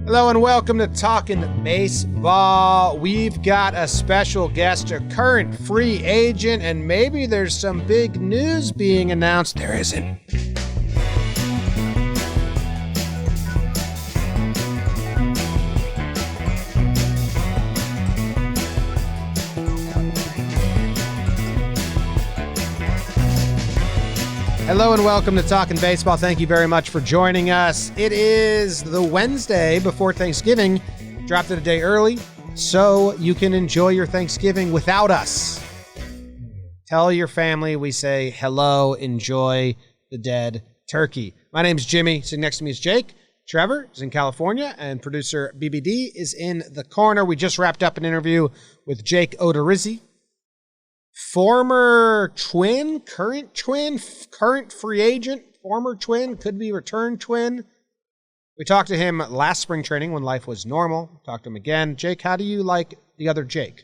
Hello and welcome to Talkin Baseball. We've got a special guest, a current free agent, and maybe there's some big news being announced. There isn't. Hello and welcome to Talkin Baseball. Thank you very much for joining us. It is the Wednesday before Thanksgiving. Dropped it a day early so you can enjoy your Thanksgiving without us. Tell your family we say hello, enjoy the dead turkey. My name's Jimmy. Sitting next to me is Jake. Trevor is in California, and producer BBD is in the corner. We just wrapped up an interview with Jake Odorizzi. Former twin, current free agent, former twin, could be returned twin. We talked to him last spring training when life was normal. Talked to him again. Jake, how do you like the other Jake?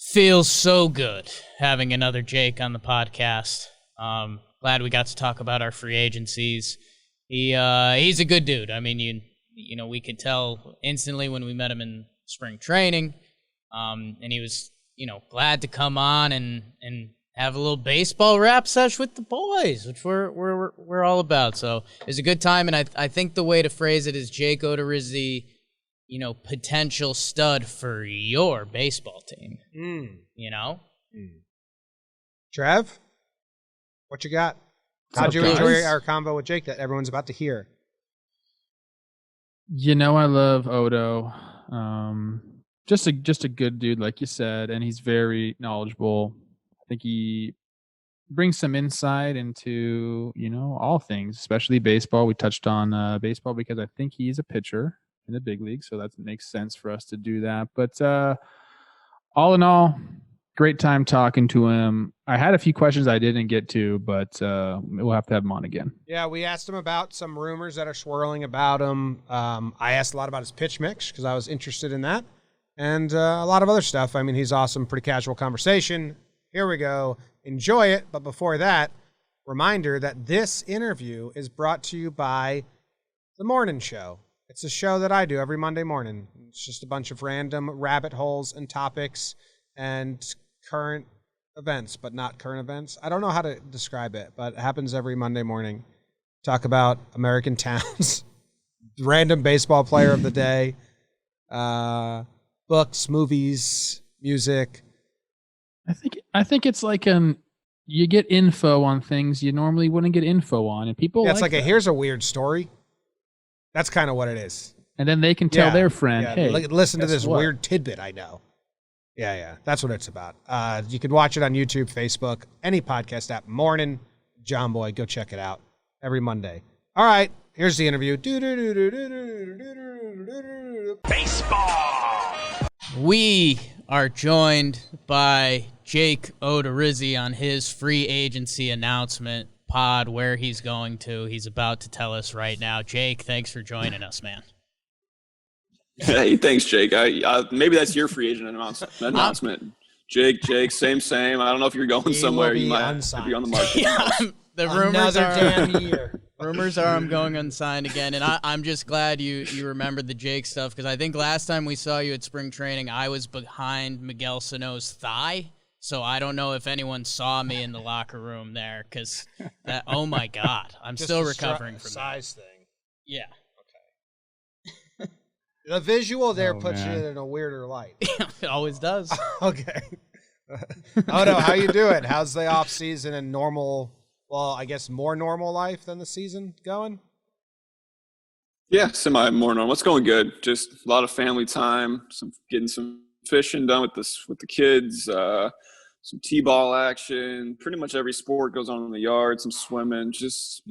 Feels so good having another Jake on the podcast. Glad we got to talk about our free agencies. He's a good dude. I mean, you know, we could tell instantly when we met him in spring training, and he was, you know, glad to come on and have a little baseball rap sesh with the boys, which we're all about. So it was a good time, and I think the way to phrase it is Jake Odorizzi, you know, potential stud for your baseball team. You know? Trev, what you got? How'd you enjoy our combo with Jake that everyone's about to hear? You know, I love Odo. Just a good dude, like you said, and he's very knowledgeable. I think he brings some insight into, you know, all things, especially baseball. We touched on baseball because I think he's a pitcher in the big league, so that makes sense for us to do that. But all in all, great time talking to him. I had a few questions I didn't get to, but we'll have to have him on again. Yeah, we asked him about some rumors that are swirling about him. I asked a lot about his pitch mix because I was interested in that. And a lot of other stuff. I mean, he's awesome. Pretty casual conversation. Here we go. Enjoy it. But before that, reminder that this interview is brought to you by The Morning Show. It's a show that I do every Monday morning. It's just a bunch of random rabbit holes and topics and current events, but not current events. I don't know how to describe it, but it happens every Monday morning. Talk about American towns, random baseball player of the day, books, movies, music. I think it's like you get info on things you normally wouldn't get info on, and people. Yeah, it's like here's a weird story. That's kind of what it is. And then they can tell their friend, "Hey, listen to this weird tidbit I know." Yeah, that's what it's about. You can watch it on YouTube, Facebook, any podcast app. Morning, Jomboy, go check it out every Monday. All right, here's the interview. Baseball. We are joined by Jake Odorizzi on his free agency announcement pod, where he's going to. He's about to tell us right now. Jake, thanks for joining us, man. Hey, thanks, Jake. Maybe that's your free agent announcement. Jake, same. I don't know if you're going somewhere. You might be on the market. Yeah, the rumors Another damn year. Rumors are I'm going unsigned again, and I'm just glad you remembered the Jake stuff, because I think last time we saw you at spring training, I was behind Miguel Sano's thigh, so I don't know if anyone saw me in the locker room there, because that, oh my God, I'm still recovering from size that. thing. Yeah. Okay. The visual there puts you in a weirder light. It always does. Okay. Odo, how you doing? How's the off season and normal? Well, I guess more normal life than the season going? Yeah, semi more normal. It's going good. Just a lot of family time, getting some fishing done with the kids, some t-ball action. Pretty much every sport goes on in the yard, some swimming, just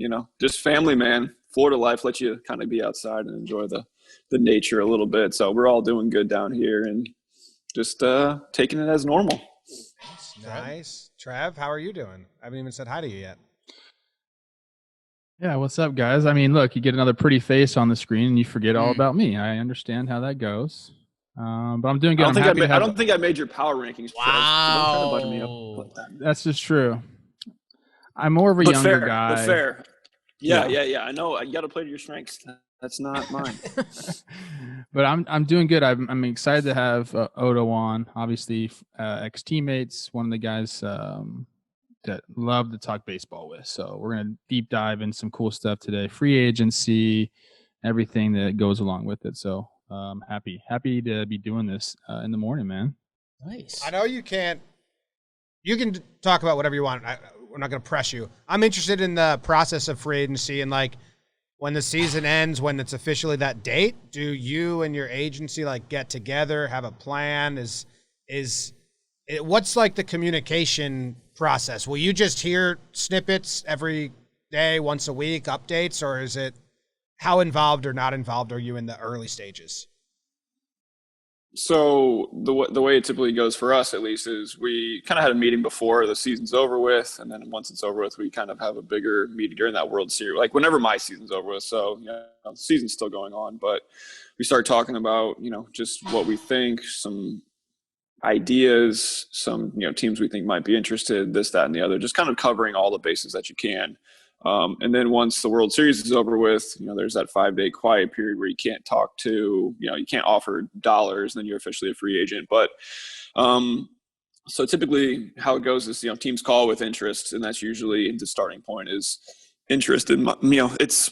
family, man. Florida life lets you kind of be outside and enjoy the nature a little bit. So we're all doing good down here and just taking it as normal. Nice. Trev, how are you doing? I haven't even said hi to you yet. Yeah, what's up, guys? I mean, look, you get another pretty face on the screen and you forget all about me. I understand how that goes. But I'm doing good. I don't think I made your power rankings. Wow. Don't try to budge me up. That's just true. I'm more of a younger guy. But fair. Yeah. I know. You got to play to your strengths. That's not mine. But I'm doing good. I'm excited to have Odo on. Obviously, ex teammates, one of the guys that love to talk baseball with. So we're gonna deep dive in some cool stuff today. Free agency, everything that goes along with it. So happy to be doing this in the morning, man. Nice. I know you can't. You can talk about whatever you want. We're not going to press you. I'm interested in the process of free agency and like when the season ends, when it's officially that date. Do you and your agency like get together, have a plan? What's like the communication process? Will you just hear snippets every day, once a week, updates, or is it how involved or not involved are you in the early stages? So the way it typically goes for us, at least, is we kind of had a meeting before the season's over with, and then once it's over with, we kind of have a bigger meeting during that World Series, like whenever my season's over with. So the season's still going on, but we start talking about just what we think, some ideas, some teams we think might be interested, this, that, and the other, just kind of covering all the bases that you can. And then once the World Series is over with, there's that 5-day quiet period where you can't talk to, you can't offer dollars, and then you're officially a free agent. But so typically how it goes is, teams call with interest, and that's usually the starting point is interest. And, it's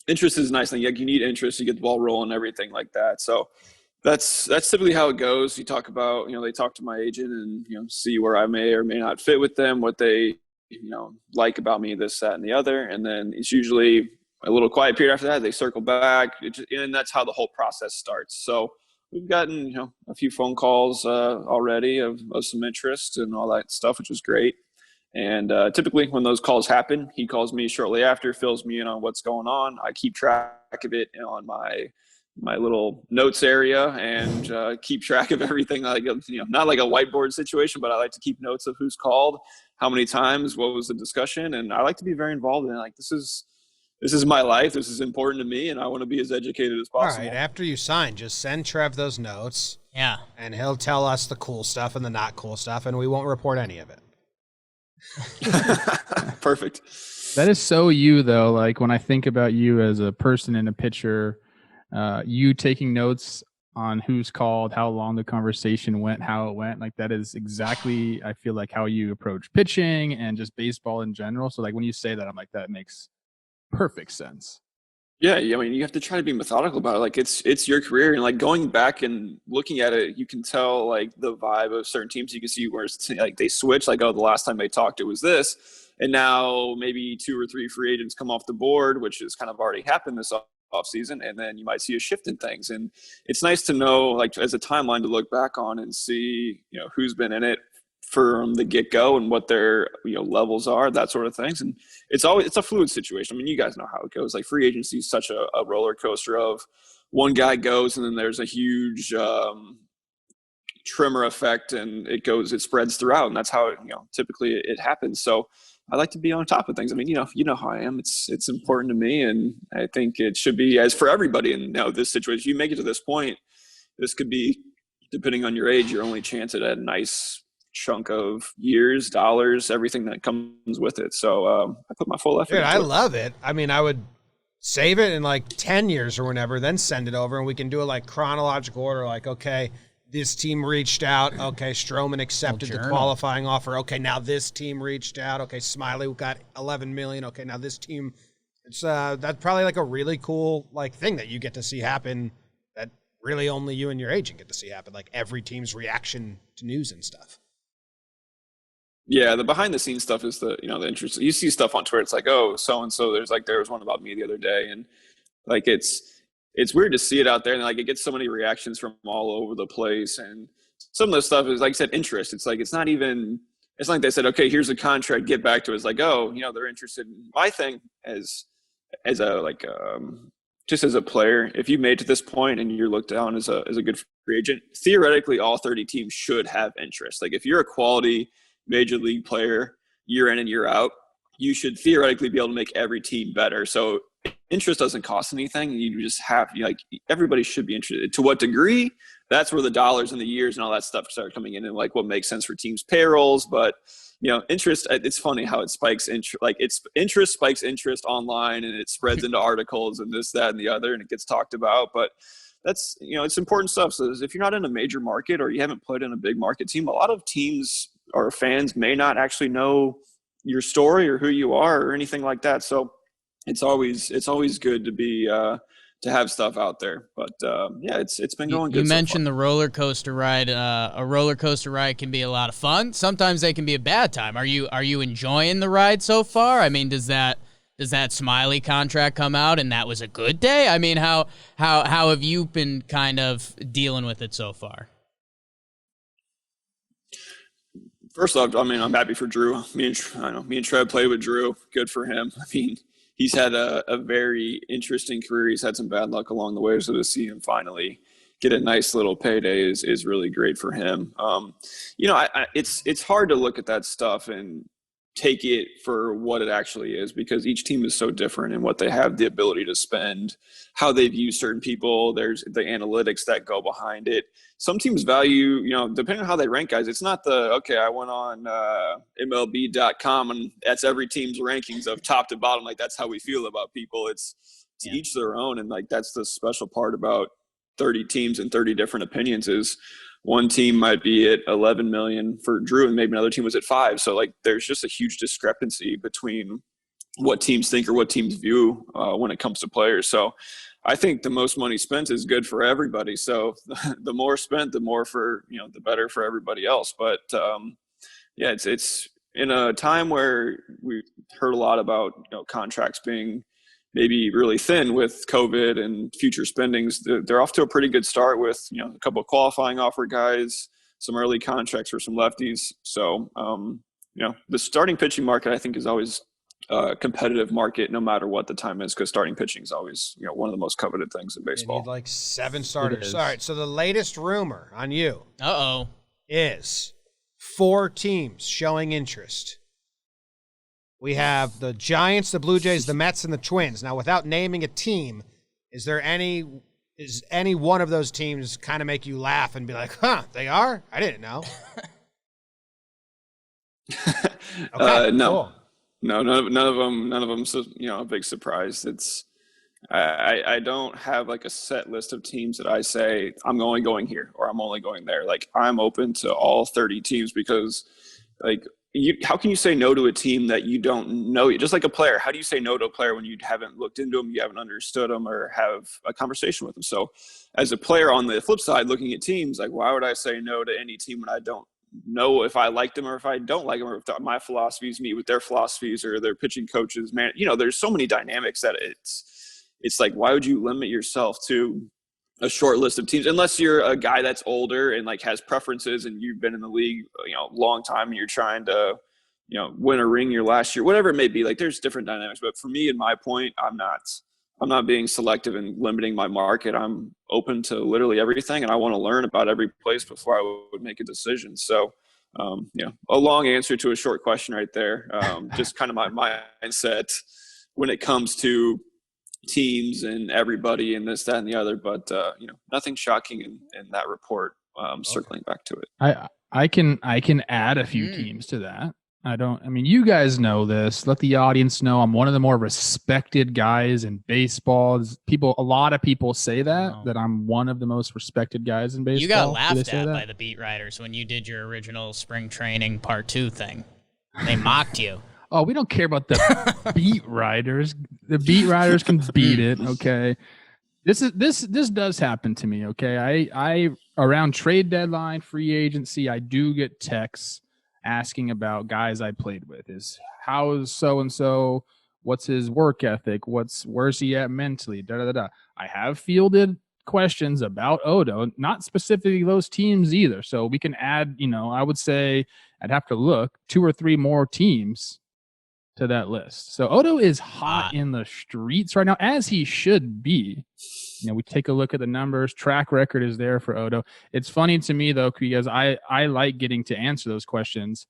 interest is a nice thing. Like, you need interest, you get the ball rolling, everything like that. So that's typically how it goes. You talk about, they talk to my agent and, see where I may or may not fit with them, what they, like about me, this, that, and the other. And then it's usually a little quiet period after that. They circle back, and that's how the whole process starts. So we've gotten, a few phone calls already of some interest and all that stuff, which was great. And typically when those calls happen, he calls me shortly after, fills me in on what's going on. I keep track of it on my little notes area and keep track of everything. Like, not like a whiteboard situation, but I like to keep notes of who's called, how many times, what was the discussion. And I like to be very involved in it. Like, this is my life. This is important to me, and I want to be as educated as possible. All right. After you sign, just send Trev those notes. Yeah. And he'll tell us the cool stuff and the not cool stuff, and we won't report any of it. Perfect. That is so you, though. Like, when I think about you as a person and a pitcher, you taking notes on who's called, how long the conversation went, how it went, like that is exactly, I feel like, how you approach pitching and just baseball in general. So like when you say that, I'm like, that makes perfect sense. Yeah, I mean, you have to try to be methodical about it. Like, it's your career, and like going back and looking at it, you can tell like the vibe of certain teams. You can see where it's like they switch, like, oh, the last time they talked, it was this, and now maybe 2 or 3 free agents come off the board, which has kind of already happened this off season, and then you might see a shift in things. And it's nice to know, like, as a timeline to look back on and see, who's been in it from the get-go and what their levels are, that sort of things. And it's a fluid situation. I mean, you guys know how it goes. Like, free agency is such a roller coaster of one guy goes and then there's a huge trimmer effect, and it spreads throughout, and that's how typically it happens. So I like to be on top of things. I mean, you know how I am. It's important to me, and I think it should be as for everybody in this situation. You make it to this point, this could be, depending on your age, your only chance at a nice chunk of years, dollars, everything that comes with it. So I put my full effort. Dude, I love it. I mean, I would save it in like 10 years or whenever, then send it over, and we can do it like chronological order. Like, okay, this team reached out. Okay, Stroman accepted the qualifying offer. Okay, now this team reached out. Okay, Smiley got $11 million. Okay, now this team. It's that's probably like a really cool like thing that you get to see happen. That really only you and your agent get to see happen. Like every team's reaction to news and stuff. Yeah, the behind the scenes stuff is the interest. You see stuff on Twitter. It's like, oh, so and so. There was one about me the other day, and like it's weird to see it out there, and like it gets so many reactions from all over the place. And some of the stuff is, like I said, interest. It's like it's not like they said, okay, here's a contract, get back to it. It's like, oh, they're interested. My thing as just as a player, if you made to this point and you're looked down as a good free agent, theoretically all 30 teams should have interest. Like, if you're a quality major league player year in and year out, you should theoretically be able to make every team better. So interest doesn't cost anything. You just have, like, everybody should be interested. To what degree? That's where the dollars and the years and all that stuff start coming in, and like what makes sense for teams' payrolls. But interest. It's funny how it spikes interest. Like interest spikes interest online, and it spreads into articles and this, that, and the other, and it gets talked about. But that's it's important stuff. So if you're not in a major market or you haven't played in a big market team, a lot of teams or fans may not actually know your story or who you are or anything like that. So it's always good to be to have stuff out there. But it's been going good. You mentioned the roller coaster ride. A roller coaster ride can be a lot of fun. Sometimes they can be a bad time. Are you enjoying the ride so far? I mean, does that Smiley contract come out and that was a good day? I mean, how have you been kind of dealing with it so far? First off, I mean, I'm happy for Drew. Me and Trev played with Drew. Good for him. I mean, he's had a very interesting career. He's had some bad luck along the way, so to see him finally get a nice little payday is really great for him. It's hard to look at that stuff and take it for what it actually is, because each team is so different in what they have the ability to spend, how they view certain people. There's the analytics that go behind it. Some teams value, depending on how they rank guys, it's not I went on MLB.com and that's every team's rankings of top to bottom. Like, that's how we feel about people. It's to each their own. And like, that's the special part about 30 teams and 30 different opinions is one team might be at 11 million for Drew and maybe another team was at 5. So like, there's just a huge discrepancy between what teams think or what teams view when it comes to players. So I think the most money spent is good for everybody. So the more spent, the more for, the better for everybody else. But it's in a time where we've heard a lot about, contracts being maybe really thin with COVID and future spendings. They're off to a pretty good start with, a couple of qualifying offer guys, some early contracts for some lefties. So, the starting pitching market, I think, is always a competitive market no matter what the time is, because starting pitching is always, one of the most coveted things in baseball. You need like 7 starters. All right, so the latest rumor on you is 4 teams showing interest. We have the Giants, the Blue Jays, the Mets, and the Twins. Now, without naming a team, is any one of those teams kind of make you laugh and be like, huh, they are? I didn't know. Okay, no. cool. No, none of them. So, a big surprise. I don't have like a set list of teams that I say I'm only going here or I'm only going there. Like, I'm open to all 30 teams because, like, how can you say no to a team that you don't know? Just like a player, how do you say no to a player when you haven't looked into them, you haven't understood them, or have a conversation with them? So, as a player on the flip side, looking at teams, like, why would I say no to any team when I don't know if I like them or if I don't like them, or if my philosophies meet with their philosophies or their pitching coaches? Man, there's so many dynamics that it's like, why would you limit yourself to a short list of teams unless you're a guy that's older and like has preferences and you've been in the league, a long time, and you're trying to, win a ring your last year, whatever it may be. Like, there's different dynamics, but for me, in my point, I'm not being selective and limiting my market. I'm open to literally everything, and I want to learn about every place before I would make a decision. So, a long answer to a short question right there. Just kind of my mindset when it comes to teams and everybody and this, that, and the other. But, nothing shocking in that report. Circling back to it. I can add a few teams to that. You guys know this. Let the audience know I'm one of the more respected guys in baseball. A lot of people say that I'm one of the most respected guys in baseball. You got laughed at by the beat writers when you did your original spring training part 2 thing. They mocked you. Oh, we don't care about the beat writers. The beat writers can beat it. Okay. This does happen to me. Okay. I around trade deadline, free agency, I do get texts asking about guys I played with. How is so-and-so? What's his work ethic? Where's he at mentally? I have fielded questions about Odo, not specifically those teams either. So we can add, I would say I'd have to look 2 or 3 more teams to that list. So Odo is hot in the streets right now, as he should be. We take a look at the numbers. Track record is there for Odo. It's funny to me, though, because I like getting to answer those questions,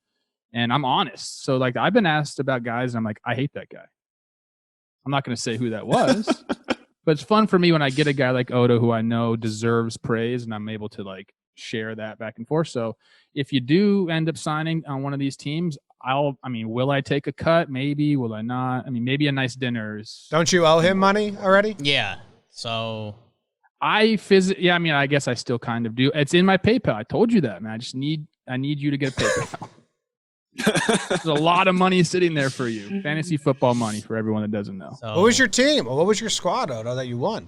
and I'm honest. So, like, I've been asked about guys, and I'm like, I hate that guy. I'm not going to say who that was, but it's fun for me when I get a guy like Odo who I know deserves praise, and I'm able to like share that back and forth. So if you do end up signing on one of these teams, will I take a cut? Maybe. Will I not? I mean, maybe a nice dinner is. Don't you owe him money already? Yeah. So I guess I still kind of do. It's in my PayPal. I told you that, man. I need you to get a PayPal. There's a lot of money sitting there for you. Fantasy football money for everyone that doesn't know. What was your team? What was your squad, Odo, that you won?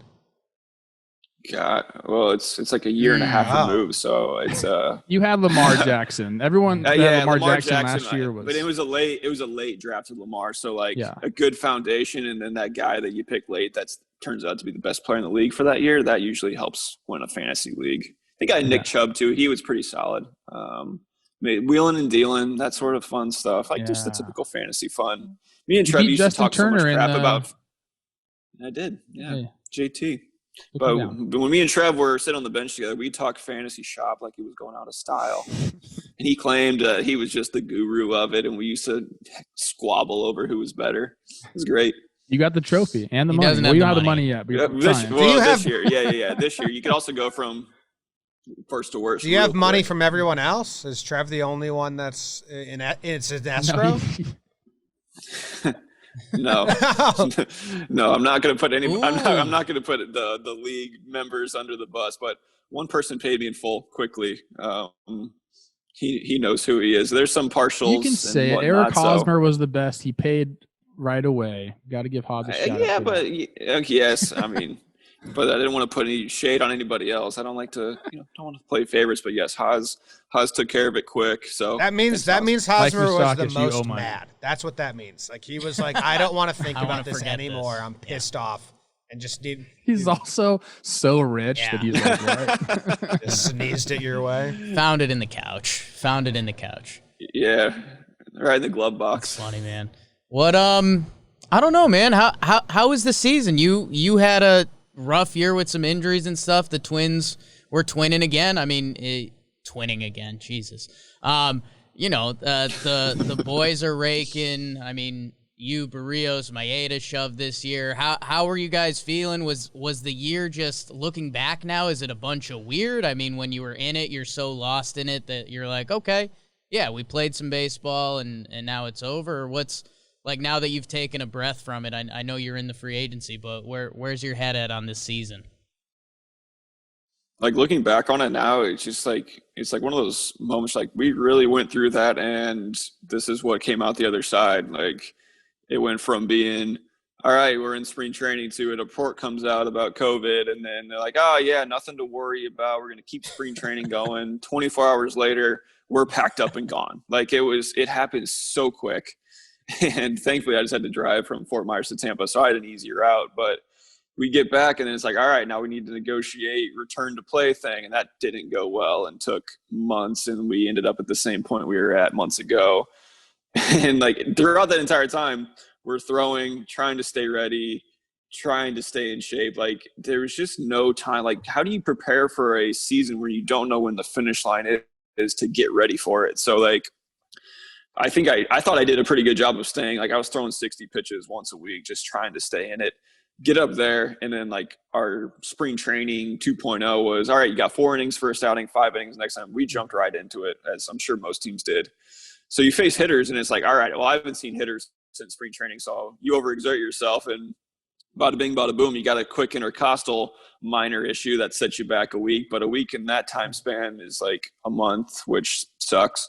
God, well, it's like a year and a half removed, so it's You had Lamar Jackson. Everyone had Lamar Jackson last year was. But it was a late draft of Lamar, so like a good foundation, and then that guy that you pick late that turns out to be the best player in the league for that year. That usually helps win a fantasy league. I think I had Nick Chubb too. He was pretty solid. Wheeling and dealing, that sort of fun stuff, like just the typical fantasy fun. Me and Trev used to talk so much crap about. I did, JT. But when me and Trev were sitting on the bench together, we talked fantasy shop like he was going out of style. And he claimed he was just the guru of it, and we used to squabble over who was better. It was great. You got the trophy and the money. Well, you don't have the money yet. But this year. Yeah. This year. You could also go from first to worst. Do you have money from everyone else? Is Trev the only one that's in escrow? No, no, I'm not going to put any. I'm not going to put the league members under the bus. But one person paid me in full quickly. He knows who he is. There's some partials. You can say it. Eric Hosmer was the best. He paid right away. Got to give Hos a shout out. But yes, I mean, but I didn't want to put any shade on anybody else. I don't like to, don't want to play favorites. But yes, Hos took care of it quick. So that means Hosmer was the most mad. That's what that means. Like he was like, I don't want to think about this anymore. I'm pissed off and just need. He's also so rich that he's like, what? Just sneezed it your way. Found it in the couch. Yeah, right in the glove box. That's funny, man. What I don't know, man. How was the season? You had a rough year with some injuries and stuff. The Twins were twinning again. I mean, twinning again. Jesus. The boys are raking. I mean, you, Barrios, Maeda shoved this year. How are you guys feeling? Was the year just looking back now? Is it a bunch of weird? I mean, when you were in it, you're so lost in it that you're like, okay, yeah, we played some baseball and now it's over. Or what's like now that you've taken a breath from it? I know you're in the free agency, but where's your head at on this season? Like looking back on it now, it's just like one of those moments like we really went through that, and this is what came out the other side. Like it went from being all right, we're in spring training to a report comes out about COVID, and then they're like, oh yeah, nothing to worry about. We're gonna keep spring training going. 24 hours later, we're packed up and gone. Like it happened so quick. And thankfully, I just had to drive from Fort Myers to Tampa, so I had an easier route. But we get back, and then it's like, all right, now we need to negotiate return to play thing, and that didn't go well and took months, and we ended up at the same point we were at months ago. And like throughout that entire time, we're throwing, trying to stay ready, trying to stay in shape. Like there was just no time. Like how do you prepare for a season where you don't know when the finish line is to get ready for it? So like, I think I thought I did a pretty good job of staying. Like I was throwing 60 pitches once a week, just trying to stay in it, get up there. And then like our spring training 2.0 was, all right, you got 4 innings first outing, 5 innings next time. We jumped right into it, as I'm sure most teams did. So you face hitters and it's like, all right, well, I haven't seen hitters since spring training. So you overexert yourself and bada bing, bada boom, you got a quick intercostal minor issue that sets you back a week. But a week in that time span is like a month, which sucks.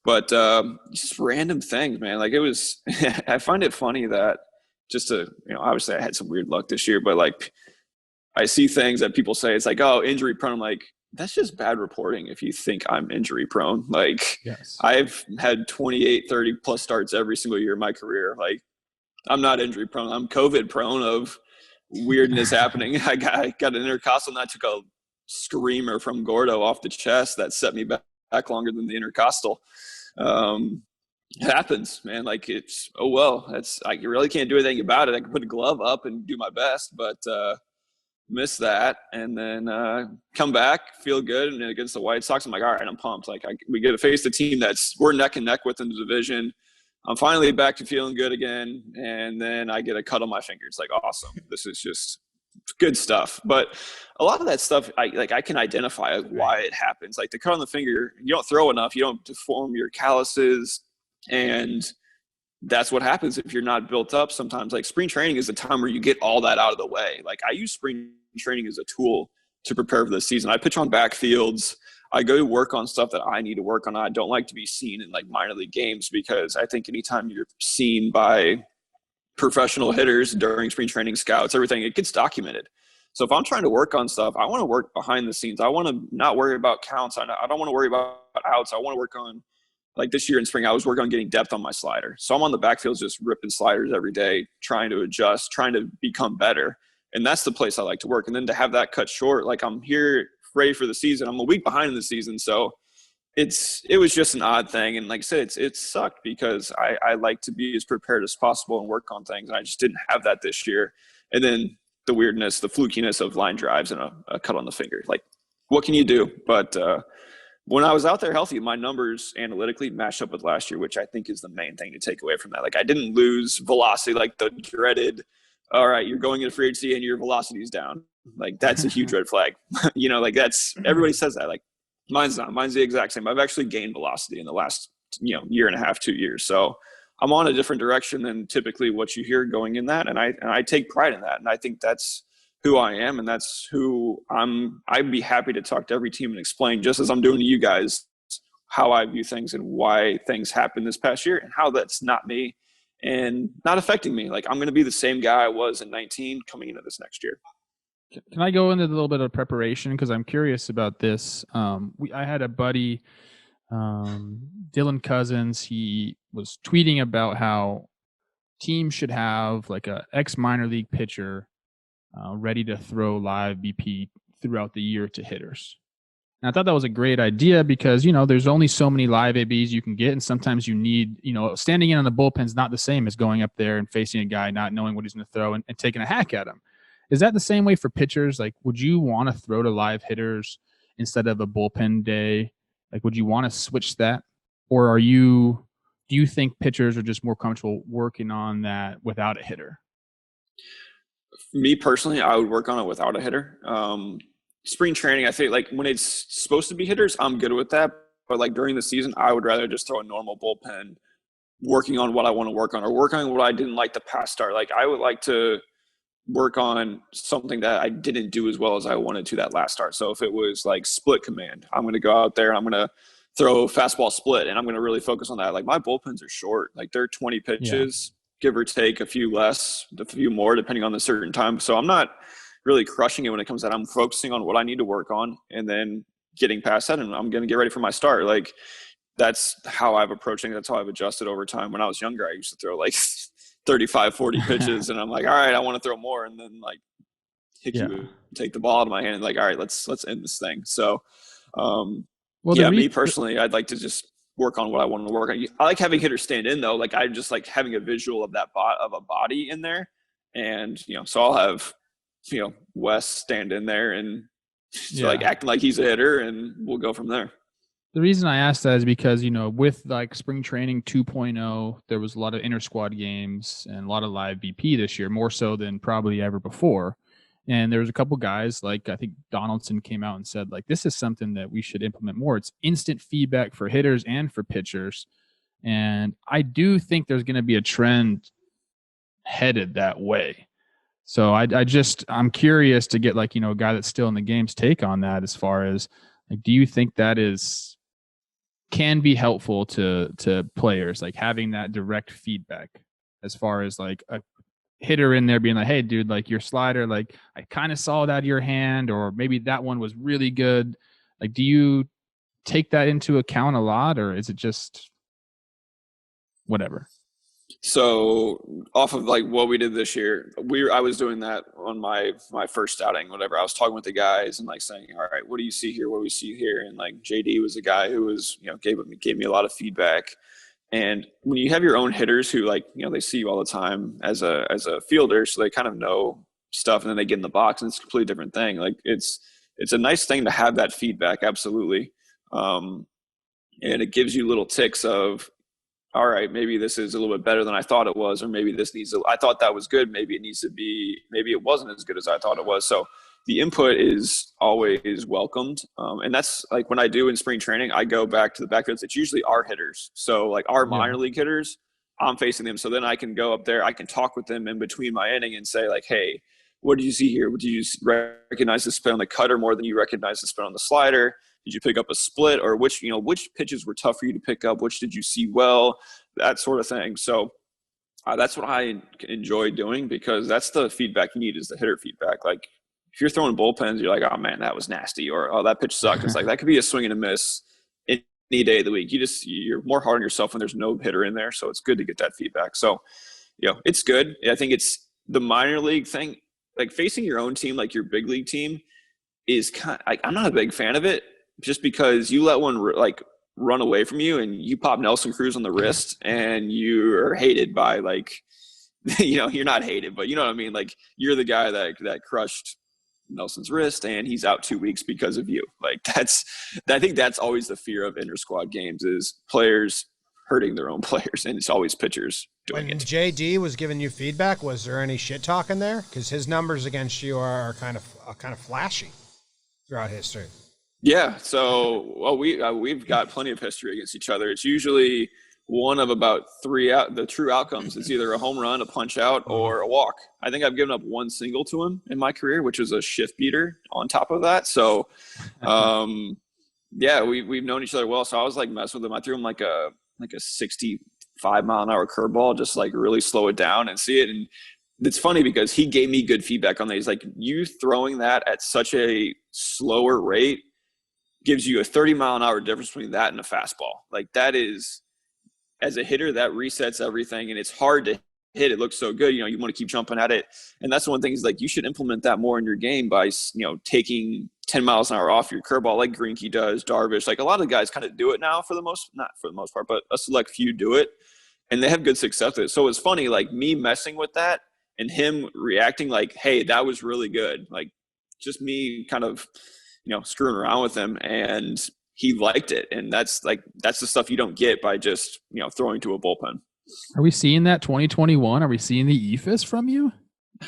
But just random things, man. Like it was, I find it funny that just to, obviously I had some weird luck this year, but like I see things that people say, it's like, oh, injury prone. I'm like, that's just bad reporting if you think I'm injury prone. Like yes. I've had 28, 30 plus starts every single year of my career. Like I'm not injury prone. I'm COVID prone of weirdness happening. I got an intercostal and I took a screamer from Gordo off the chest that set me back longer than the intercostal. It happens, man. Like it's, oh, well, that's, I really can't do anything about it. I can put a glove up and do my best, but, miss that. And then, come back, feel good. And then against the White Sox, I'm like, all right, I'm pumped. Like we get to face the team we're neck and neck with in the division. I'm finally back to feeling good again. And then I get a cut on my finger. It's like, awesome. This is just good stuff. But a lot of that stuff, I can identify why it happens. Like the cut on the finger, you don't throw enough, you don't deform your calluses, and that's what happens if you're not built up sometimes. Like spring training is the time where you get all that out of the way. Like I use spring training as a tool to prepare for the season. I pitch on backfields. I go to work on stuff that I need to work on. I don't like to be seen in like minor league games, because I think anytime you're seen by professional hitters during spring training, scouts, everything, it gets documented. So if I'm trying to work on stuff, I want to work behind the scenes. I want to not worry about counts. I don't want to worry about outs. I want to work on, like this year in spring, I was working on getting depth on my slider. So I'm on the backfield just ripping sliders every day, trying to adjust, trying to become better. And that's the place I like to work. And then to have that cut short, like I'm here ready for the season. I'm a week behind in the season. So it was just an odd thing. And like I said, it sucked because I like to be as prepared as possible and work on things. And I just didn't have that this year. And then the weirdness, the flukiness of line drives and a cut on the finger. Like, what can you do? But when I was out there healthy, my numbers analytically matched up with last year, which I think is the main thing to take away from that. Like I didn't lose velocity, like the dreaded, all right, you're going into free agency and your velocity is down. Like that's a huge red flag. Like that's, everybody says that. Like mine's not. Mine's the exact same. I've actually gained velocity in the last, year and a half, 2 years. So I'm on a different direction than typically what you hear going in that. And I take pride in that. And I think that's who I am. And that's who I'd be happy to talk to every team and explain, just as I'm doing to you guys, how I view things and why things happened this past year and how that's not me and not affecting me. Like I'm going to be the same guy I was in 19 coming into this next year. Can I go into a little bit of preparation? Because I'm curious about this. I had a buddy, Dylan Cousins. He was tweeting about how teams should have like a ex-minor league pitcher ready to throw live BP throughout the year to hitters. And I thought that was a great idea because, there's only so many live ABs you can get. And sometimes you need, standing in on the bullpen is not the same as going up there and facing a guy, not knowing what he's going to throw and taking a hack at him. Is that the same way for pitchers? Like, would you want to throw to live hitters instead of a bullpen day? Like, would you want to switch that? Or do you think pitchers are just more comfortable working on that without a hitter? Me personally, I would work on it without a hitter. Spring training, I think like when it's supposed to be hitters, I'm good with that. But like during the season, I would rather just throw a normal bullpen, working on what I want to work on or working on what I didn't like the past start. Like I would like to work on something that I didn't do as well as I wanted to that last start. So if it was like split command, I'm going to go out there and I'm going to throw fastball split and I'm going to really focus on that. Like my bullpens are short, like they're 20 pitches, give or take a few less, a few more, depending on the certain time. So I'm not really crushing it when it comes to that. I'm focusing on what I need to work on and then getting past that. And I'm going to get ready for my start. Like that's how I've approached it. That's how I've adjusted over time. When I was younger, I used to throw like 35, 40 pitches. And I'm like, all right, I want to throw more. And then like take the ball out of my hand and like, all right, let's end this thing. So, me personally, I'd like to just work on what I want to work on. I like having hitters stand in though. Like I just like having a visual of that of a body in there. And, so I'll have, Wes stand in there and like acting like he's a hitter and we'll go from there. The reason I asked that is because, with like spring training 2.0, there was a lot of inter squad games and a lot of live BP this year, more so than probably ever before. And there was a couple guys, like I think Donaldson came out and said, like, this is something that we should implement more. It's instant feedback for hitters and for pitchers. And I do think there's going to be a trend headed that way. So I'm curious to get like, a guy that's still in the game's take on that as far as like, do you think that can be helpful to players, like having that direct feedback as far as like a hitter in there being like, hey dude, like your slider, like I kind of saw it out of your hand, or maybe that one was really good. Like, do you take that into account a lot, or is it just whatever? So off of like what we did this year, I was doing that on my first outing, whatever. I was talking with the guys and like saying, all right, what do you see here? What do we see here? And like JD was a guy who was, gave me a lot of feedback. And when you have your own hitters who like, they see you all the time as a fielder, so they kind of know stuff and then they get in the box and it's a completely different thing. Like it's a nice thing to have that feedback. Absolutely. And it gives you little ticks of, all right, maybe this is a little bit better than I thought it was, or maybe this needs I thought that was good. Maybe it needs to be, maybe it wasn't as good as I thought it was. So the input is always welcomed. And that's like when I do in spring training, I go back to the backfields. It's usually our hitters. So like our minor league hitters, I'm facing them. So then I can go up there, I can talk with them in between my inning and say like, hey, what did you see here? Did you recognize the spin on the cutter more than you recognize the spin on the slider? Did you pick up a split, or which pitches were tough for you to pick up? Which did you see well? That sort of thing. So that's what I enjoy doing, because that's the feedback you need, is the hitter feedback. Like if you're throwing bullpens, you're like, oh man, that was nasty, or oh, that pitch sucked. It's like that could be a swing and a miss any day of the week. You're more hard on yourself when there's no hitter in there. So it's good to get that feedback. So it's good. I think it's the minor league thing. Like facing your own team, like your big league team, is I'm not a big fan of it, just because you let one run away from you and you pop Nelson Cruz on the wrist and you're hated by like, you're not hated, but you know what I mean? Like you're the guy that crushed Nelson's wrist and he's out 2 weeks because of you. Like I think that's always the fear of inter-squad games, is players hurting their own players, and it's always pitchers doing when it. JD was giving you feedback, was there any shit talking there? Because his numbers against you are kind of flashy throughout history. Yeah, so we've got plenty of history against each other. It's usually one of about three the true outcomes. It's either a home run, a punch out, or a walk. I think I've given up one single to him in my career, which was a shift beater on top of that. So, yeah, we've known each other well. So I was like messing with him. I threw him like a 65-mile-an-hour curveball, just like really slow it down and see it. And it's funny because he gave me good feedback on that. He's like, you throwing that at such a slower rate gives you a 30-mile-an-hour difference between that and a fastball. Like that is, as a hitter, that resets everything, and it's hard to hit. It looks so good. You want to keep jumping at it. And that's one thing, is like, you should implement that more in your game by, taking 10 miles an hour off your curveball, like Greinke does, Darvish. Like a lot of guys kind of do it now not for the most part, but a select few do it, and they have good success with it. So it's funny, like me messing with that and him reacting like, hey, that was really good. Like just me kind of, screwing around with him, and he liked it. And that's the stuff you don't get by just, throwing to a bullpen. Are we seeing that 2021? Are we seeing the EFIS from you?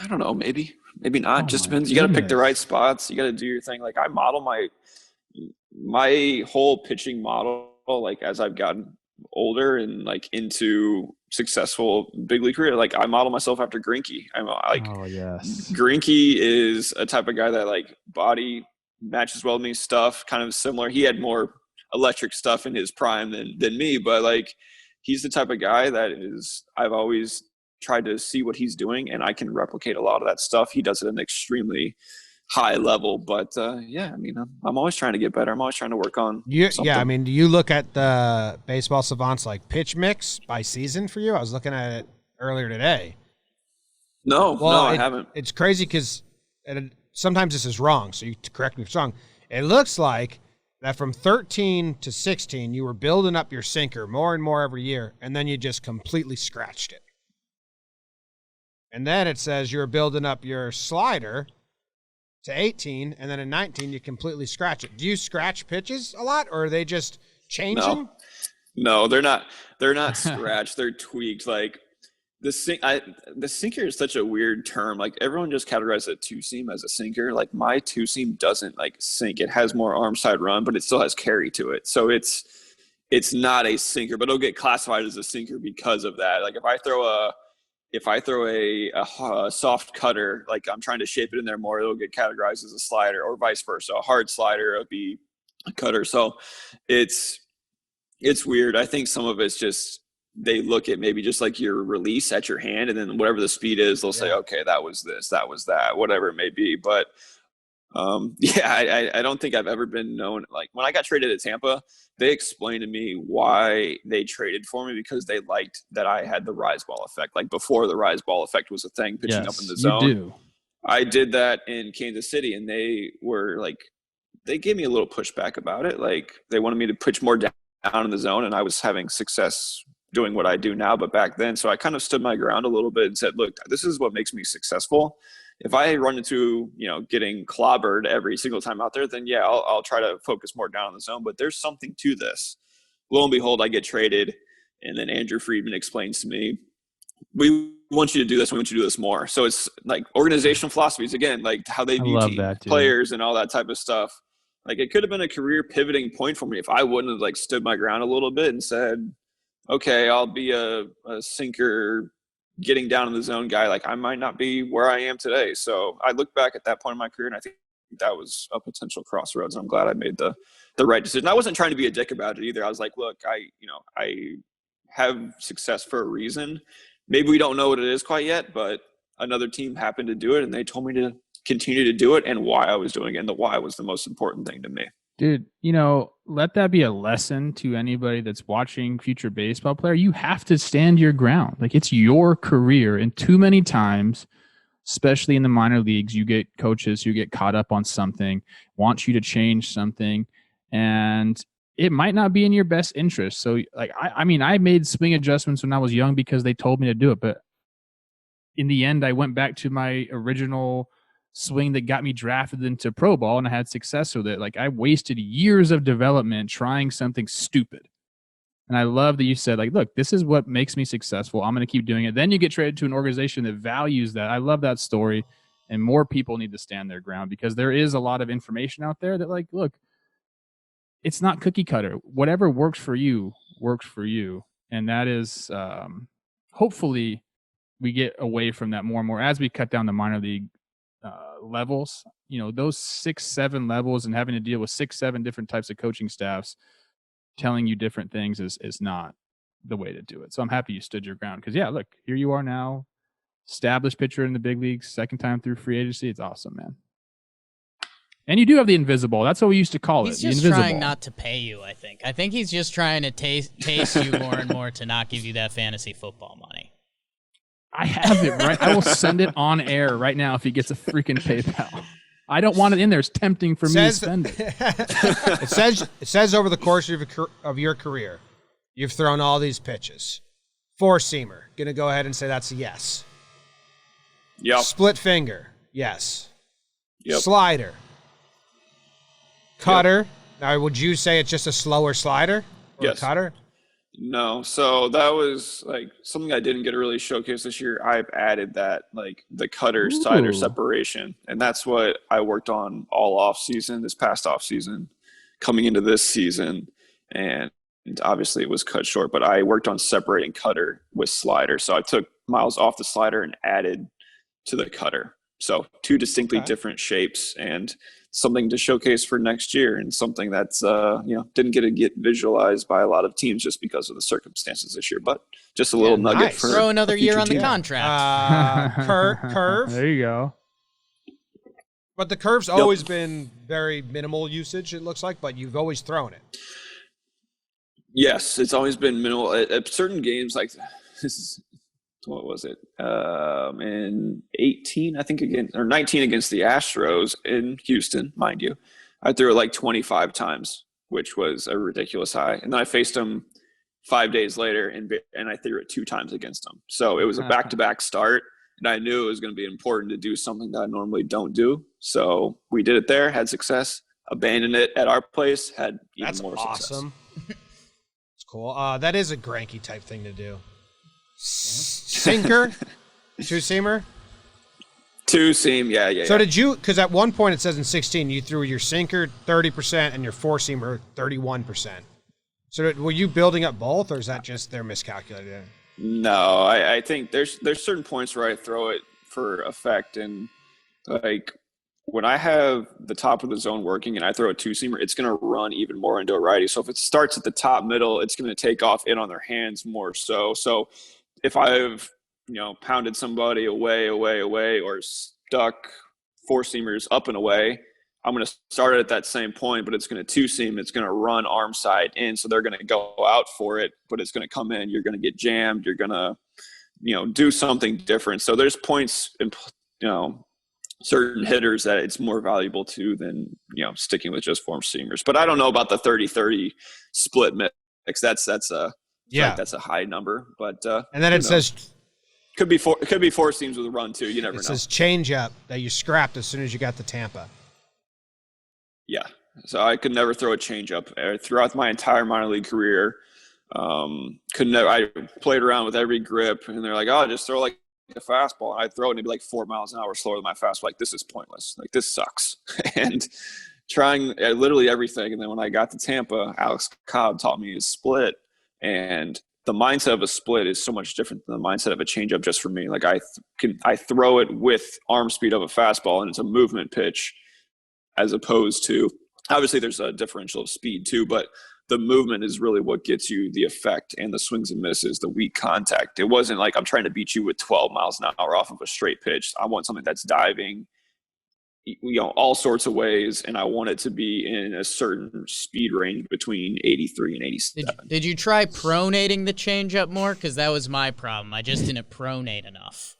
I don't know. Maybe not. Just depends. You got to pick the right spots. You got to do your thing. Like I model my whole pitching model, like as I've gotten older and like into successful big league career, like I model myself after Greinke. I'm like, oh yes, Greinke is a type of guy that like body matches well with me, stuff kind of similar. He had more electric stuff in his prime than me, but like he's the type of guy that is, I've always tried to see what he's doing, and I can replicate a lot of that stuff. He does it at an extremely high level, but yeah, I mean, I'm always trying to get better. I'm always trying to work on something. Yeah, I mean, do you look at the Baseball Savants like pitch mix by season for you? I was looking at it earlier today. No, I haven't. It's crazy because sometimes this is wrong, so you correct me if it's wrong. It looks like that from 13 to 16, you were building up your sinker more and more every year, and then you just completely scratched it. And then it says you're building up your slider to 18, and then in 19, you completely scratch it. Do you scratch pitches a lot, or are they just changing? No, they're not scratched. They're tweaked. Like the sinker is such a weird term. Like everyone just categorizes a two-seam as a sinker. Like my two-seam doesn't like sink. It has more arm side run, but it still has carry to it. So it's not a sinker, but it'll get classified as a sinker because of that. Like if I throw a soft cutter, like I'm trying to shape it in there more, it'll get categorized as a slider, or vice versa. A hard slider would be a cutter. So it's weird. I think some of it's just, they look at maybe just like your release at your hand, and then whatever the speed is, they'll say, okay, that was this, that was that, whatever it may be. But I don't think I've ever been known. Like when I got traded to Tampa, they explained to me why they traded for me, because they liked that I had the rise ball effect. Like before the rise ball effect was a thing, pitching up in the zone. You do. I did that in Kansas City, and they were like, they gave me a little pushback about it. Like they wanted me to pitch more down in the zone, and I was having success doing what I do now, but back then. So I kind of stood my ground a little bit and said, look, this is what makes me successful. If I run into, getting clobbered every single time out there, then yeah, I'll try to focus more down in the zone, but there's something to this. Lo and behold, I get traded, And then Andrew Friedman explains to me, we want you to do this. We want you to do this more. So it's like organizational philosophies, again, like how they view team players and all that type of stuff. Like it could have been a career pivoting point for me if I wouldn't have like stood my ground a little bit and said, okay, I'll be a sinker, getting down in the zone guy. Like I might not be where I am today. So I look back at that point in my career and I think that was a potential crossroads. I'm glad I made the right decision. I wasn't trying to be a dick about it either. I was like, look, I have success for a reason. Maybe we don't know what it is quite yet, but another team happened to do it and they told me to continue to do it and why I was doing it. And the why was the most important thing to me. Dude, let that be a lesson to anybody that's watching future baseball player. You have to stand your ground. Like it's your career. And too many times, especially in the minor leagues, you get coaches who get caught up on something, want you to change something, and it might not be in your best interest. So like, I made swing adjustments when I was young because they told me to do it. But in the end, I went back to my original swing that got me drafted into pro ball and I had success with it. Like I wasted years of development trying something stupid. And I love that you said like, look, this is what makes me successful. I'm going to keep doing it. Then you get traded to an organization that values that. I love that story. And more people need to stand their ground because there is a lot of information out there that like, look, it's not cookie cutter. Whatever works for you works for you. And that is hopefully we get away from that more and more as we cut down the minor league levels, those 6-7 levels and having to deal with 6-7 different types of coaching staffs telling you different things is not the way to do it. So I'm happy you stood your ground because look, here you are now, established pitcher in the big leagues, second time through free agency. It's awesome, man. And you do have the invisible. That's what we used to call it. He's just trying not to pay you, I think. I think he's just trying to taste you more and more to not give you that fantasy football money. I have it, right? I will send it on air right now if he gets a freaking PayPal. I don't want it in there. It's tempting for me to spend it. It says over the course of your career, you've thrown all these pitches. Four-seamer. Going to go ahead and say that's a yes. Yep. Split finger. Yes. Yep. Slider. Cutter. Yep. Now, would you say it's just a slower slider? Or yes. A cutter? No. So that was like something I didn't get to really showcase this year. I've added that, like the cutter slider separation. And that's what I worked on all off season, this past off season, coming into this season. And obviously it was cut short, but I worked on separating cutter with slider. So I took miles off the slider and added to the cutter. So two distinctly different shapes and something to showcase for next year and something that's, didn't get visualized by a lot of teams just because of the circumstances this year, but just a little nugget for throw another year on team. the contract. Curve. There you go. But the curve's always been very minimal usage, it looks like, but you've always thrown it. Yes, it's always been minimal at certain games. Like this is, what was it? In 18, I think, 19 against the Astros in Houston, mind you. I threw it like 25 times, which was a ridiculous high. And then I faced them 5 days later, and I threw it 2 times against them. So it was a back-to-back start, and I knew it was going to be important to do something that I normally don't do. So we did it there, had success. Abandoned it at our place, had even more success. Awesome. It's cool. That is a Granky type thing to do. Sinker, two-seamer? Two-seam, yeah. So did you, because at one point it says in 16, you threw your sinker 30% and your four-seamer 31%. So were you building up both, or is that just they're miscalculated? No, I think there's certain points where I throw it for effect, and like when I have the top of the zone working and I throw a two-seamer, it's going to run even more into a righty. So if it starts at the top middle, it's going to take off in on their hands more so. So if I've, pounded somebody away, or stuck four-seamers up and away, I'm going to start it at that same point, but it's going to two-seam. It's going to run arm side in, so they're going to go out for it, but it's going to come in. You're going to get jammed. You're going to, do something different. So there's points in, certain hitters that it's more valuable to than, sticking with just four-seamers. But I don't know about the 30-30 split mix. That's a high number. But and then it says could be four seams with a run too. You never know. It says change up that you scrapped as soon as you got to Tampa. Yeah. So I could never throw a change up throughout my entire minor league career. I played around with every grip, and they're like, "Oh, just throw like a fastball." And I throw it, and it'd be like 4 miles an hour slower than my fastball. Like, this is pointless. Like, this sucks. And trying literally everything. And then when I got to Tampa, Alex Cobb taught me his split, and the mindset of a split is so much different than the mindset of a changeup. Just for me, like I throw it with arm speed of a fastball, and it's a movement pitch, as opposed to, obviously there's a differential of speed too, but the movement is really what gets you the effect, and the swings and misses, the weak contact. It wasn't like I'm trying to beat you with 12 miles an hour off of a straight pitch. I want something that's diving, all sorts of ways, and I want it to be in a certain speed range between 83 and 87. Did you try pronating the changeup more? Because that was my problem. I just didn't pronate enough.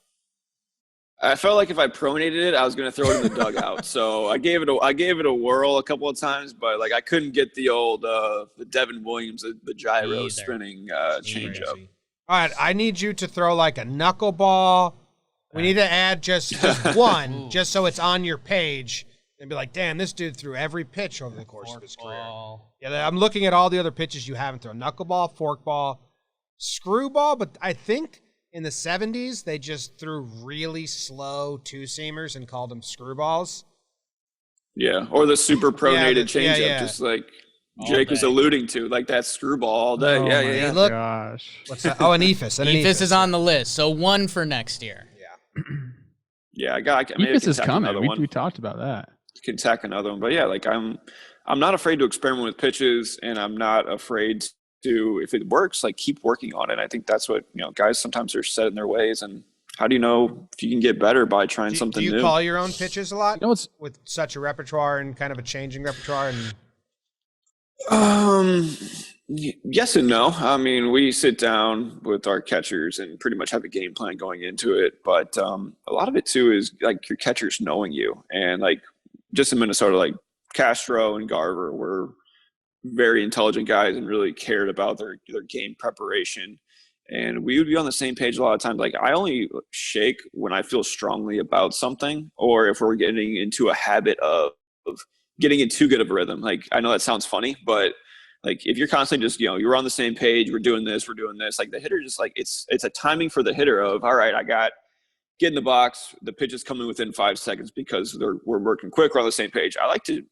I felt like if I pronated it, I was going to throw it in the dugout. So I gave it a whirl a couple of times, but like I couldn't get the old the Devin Williams, the gyro spinning changeup. All right, I need you to throw like a knuckleball. We need to add just one, just so it's on your page, and be like, damn, this dude threw every pitch over the course of his career. Yeah, I'm looking at all the other pitches you haven't thrown: knuckleball, forkball, screwball. But I think in the 70s, they just threw really slow two-seamers and called them screwballs. Yeah, or the super pronated changeup, just like Jake was alluding to, like that screwball all day. Oh yeah. Look, gosh. what's that? Oh, an ephus. Ephus is on the list, so one for next year. Yeah, I ephus is coming. We talked about that. Can tack another one, but yeah, like I'm not afraid to experiment with pitches, and I'm not afraid to, if it works, like keep working on it. I think that's what, guys sometimes are set in their ways, and how do you know if you can get better by trying something new? Do you call your own pitches a lot? With such a repertoire and kind of a changing repertoire? And yes and no. I mean, we sit down with our catchers and pretty much have a game plan going into it, but a lot of it too is like your catchers knowing you, and like just in Minnesota, like Castro and Garver were very intelligent guys and really cared about their game preparation. And we would be on the same page a lot of times. Like, I only shake when I feel strongly about something, or if we're getting into a habit of getting in too good of a rhythm. Like, I know that sounds funny, but like if you're constantly just, you're on the same page, we're doing this, like the hitter just like, it's a timing for the hitter of, all right, get in the box, the pitch is coming within 5 seconds because we're working quick, we're on the same page. I like to,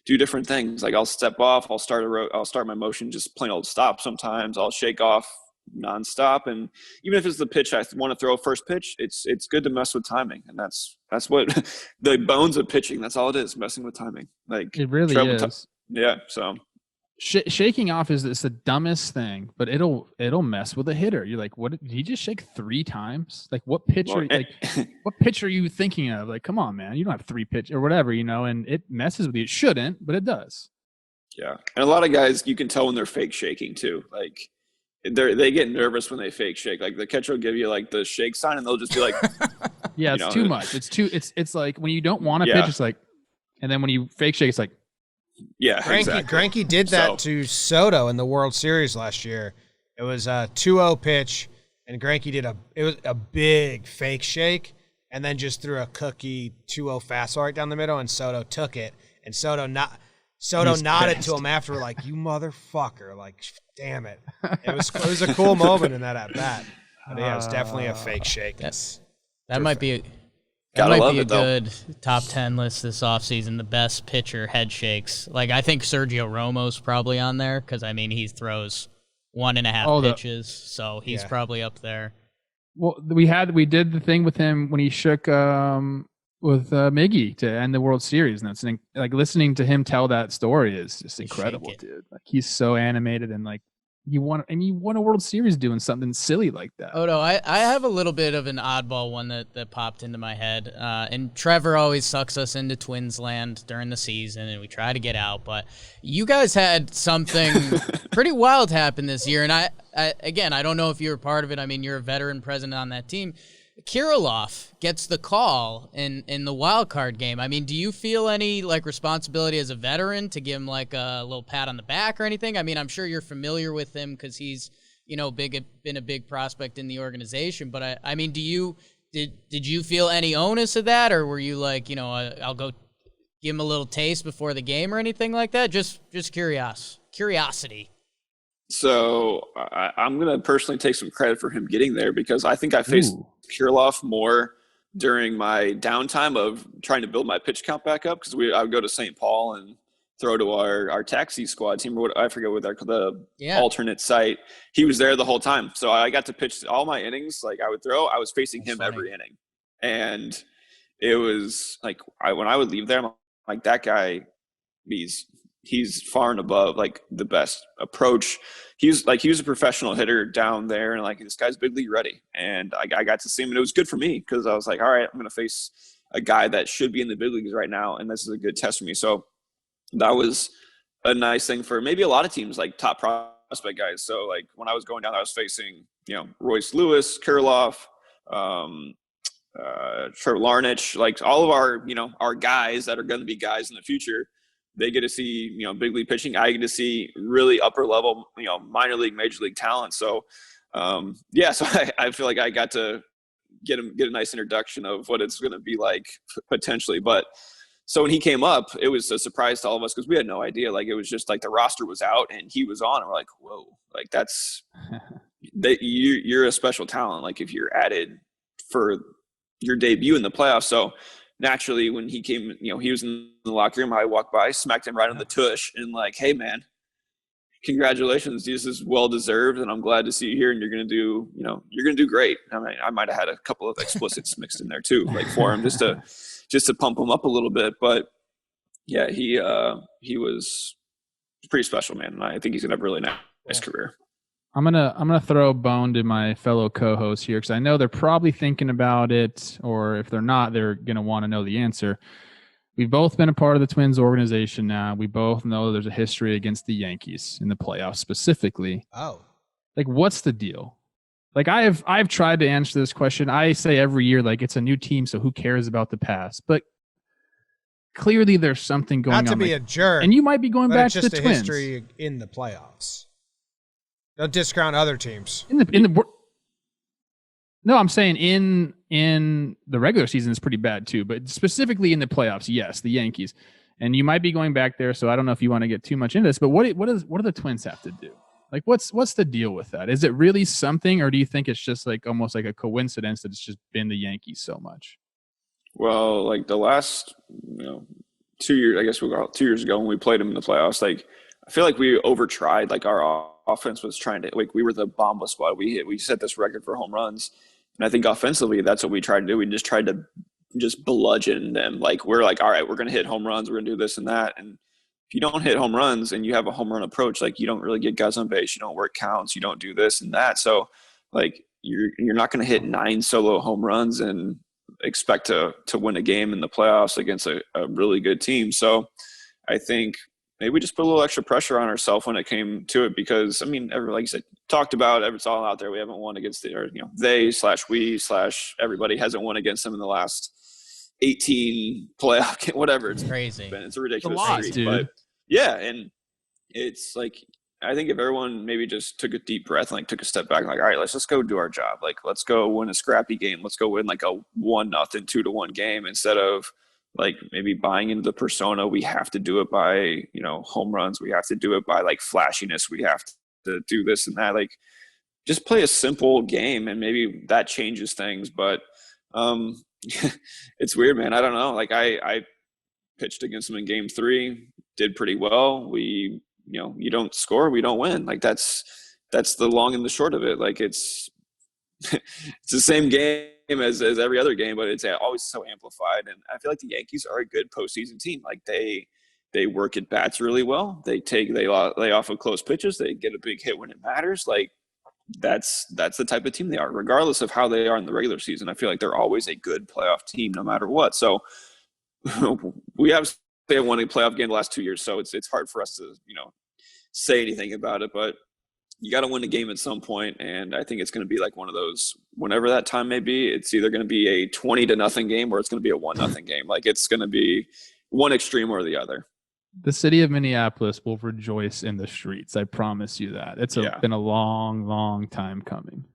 do different things. Like I'll step off, I'll start my motion just plain old stop. Sometimes I'll shake off nonstop, and even if it's the pitch I want to throw first pitch, it's good to mess with timing, and that's what the bones of pitching. That's all it is, messing with timing. Like it really is. Yeah. So shaking off is the dumbest thing, but it'll mess with a hitter. You're like, what? Did he just shake 3 times? Like what pitch what pitch are you thinking of? Like, come on, man, you don't have 3 pitch or whatever, and it messes with you. It shouldn't, but it does. Yeah, and a lot of guys, you can tell when they're fake shaking too. Like they get nervous when they fake shake. Like the catcher will give you like the shake sign, and they'll just be like, yeah, it's too much. It's like when you don't want to pitch, it's like, and then when you fake shake, it's like. Yeah, Greinke did that to Soto in the World Series last year. It was a 2-0 pitch, and Greinke it was a big fake shake, and then just threw a cookie 2-0 fastball right down the middle, and Soto took it, and Soto nodded to him after, like, you motherfucker, like, damn it. It was a cool moment in that at bat. But yeah, it was definitely a fake shake. That might be a good top 10 list this offseason, the best pitcher head shakes. Like, I think Sergio Romo's probably on there because, I mean, he throws 1.5 pitches, so he's probably up there. Well, we did the thing with him when he shook with Miggy to end the World Series, and that's like listening to him tell that story is just incredible, dude. Like, he's so animated, and like you won a World Series doing something silly like that. Oh no, I have a little bit of an oddball one that popped into my head. And Trevor always sucks us into Twins land during the season, and we try to get out. But you guys had something pretty wild happen this year, and I I don't know if you were part of it. I mean, you're a veteran president on that team. Kirilloff gets the call in the wild card game. I mean, do you feel any like responsibility as a veteran to give him like a little pat on the back or anything? I mean, I'm sure you're familiar with him because he's, been a big prospect in the organization. But I mean, did you feel any onus of that, or were you like, I'll go give him a little taste before the game or anything like that? Just curiosity. So I'm going to personally take some credit for him getting there because I think I faced Kirilloff more during my downtime of trying to build my pitch count back up because I would go to St. Paul and throw to our taxi squad team, or what, I forget what the alternate site. He was there the whole time. So I got to pitch all my innings. Like I would throw, I was facing him every inning. And it was like, when I would leave there, I'm like, that guy, he's far and above like the best approach. He was a professional hitter down there, and like this guy's big league ready. And I got to see him, and it was good for me because I was like, all right, I'm going to face a guy that should be in the big leagues right now, and this is a good test for me. So that was a nice thing for maybe a lot of teams, like top prospect guys. So like when I was going down, I was facing Royce Lewis, Kirilloff, Trevor Larnach, like all of our guys that are going to be guys in the future. They get to see, big league pitching. I get to see really upper level, minor league, major league talent. So, so I feel like I got to get a nice introduction of what it's going to be like potentially. But so when he came up, it was a surprise to all of us because we had no idea. Like it was just like the roster was out and he was on. And we're like, whoa, like you're a special talent. Like if you're added for your debut in the playoffs. So naturally, when he came, he was in the locker room. I walked by, smacked him right on the tush, and like, "Hey, man, congratulations! This is well deserved, and I'm glad to see you here. And you're gonna do great." I mean, I might have had a couple of explicits mixed in there too, like for him, just to pump him up a little bit. But yeah, he was pretty special, man. And I think he's gonna have a really nice career. I'm gonna throw a bone to my fellow co-hosts here because I know they're probably thinking about it, or if they're not, they're gonna want to know the answer. We've both been a part of the Twins organization now. We both know there's a history against the Yankees in the playoffs specifically. Oh, like what's the deal? Like I've tried to answer this question. I say every year, like it's a new team, so who cares about the past? But clearly there's something going on. Not to be a jerk, and you might be going back to the Twins. Just a history in the playoffs. Don't discount other teams. No, I'm saying in the regular season is pretty bad too, but specifically in the playoffs, yes, the Yankees. And you might be going back there, so I don't know if you want to get too much into this, but what do the Twins have to do? Like what's the deal with that? Is it really something, or do you think it's just like almost like a coincidence that it's just been the Yankees so much? Well, like the last 2 years, I guess 2 years ago when we played them in the playoffs, like I feel like we overtried. Like our offense was trying to, like we were the bomba squad. We set this record for home runs, and I think offensively that's what we tried to do. We just tried to just bludgeon them. Like we're like, all right, we're gonna hit home runs. We're gonna do this and that. And if you don't hit home runs and you have a home run approach, like you don't really get guys on base. You don't work counts. You don't do this and that. So like you're not gonna hit 9 solo home runs and expect to win a game in the playoffs against a really good team. So I think maybe we just put a little extra pressure on ourselves when it came to it because, I mean, like you said, talked about, it's all out there. We haven't won against everybody hasn't won against them in the last 18 playoff game, whatever. It's crazy. It's a ridiculous streak, dude. But yeah, and it's like, I think if everyone maybe just took a deep breath and like took a step back, like, all right, let's just go do our job. Like, let's go win a scrappy game. Let's go win like a 1-0, 2-1 game instead of like maybe buying into the persona. We have to do it by, home runs. We have to do it by like flashiness. We have to do this and that. Like just play a simple game and maybe that changes things. But it's weird, man. I don't know. Like I pitched against them in game 3, did pretty well. You don't score, we don't win. Like that's the long and the short of it. Like it's the same game as every other game, but it's always so amplified. And I feel like the Yankees are a good postseason team. Like they work at bats really well. They lay off of close pitches. They get a big hit when it matters. Like that's the type of team they are, regardless of how they are in the regular season. I feel like they're always a good playoff team no matter what. So we have won a playoff game the last 2 years, so it's hard for us to say anything about it, but you got to win the game at some point, and I think it's going to be like one of those, whenever that time may be, it's either going to be a 20-0 game or it's going to be a 1-0 game. Like it's going to be one extreme or the other. The city of Minneapolis will rejoice in the streets. I promise you that. It's been a long, long time coming.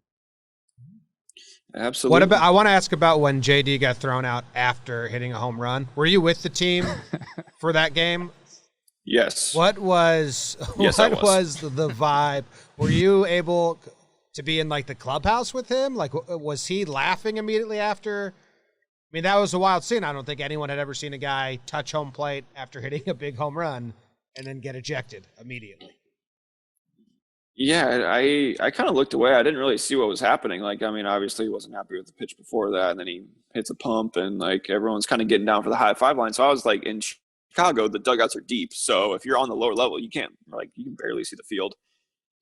Absolutely. I want to ask about when JD got thrown out after hitting a home run. Were you with the team for that game? Yes. What was Yes, what was the vibe? Were you able to be in like the clubhouse with him? Like, was he laughing immediately after? I mean, that was a wild scene. I don't think anyone had ever seen a guy touch home plate after hitting a big home run and then get ejected immediately. Yeah, I kind of looked away. I didn't really see what was happening. Like, I mean, obviously he wasn't happy with the pitch before that, and then he hits a pump, and like everyone's kind of getting down for the high five line. So I was like, in Chicago, the dugouts are deep, so if you're on the lower level, you can barely see the field.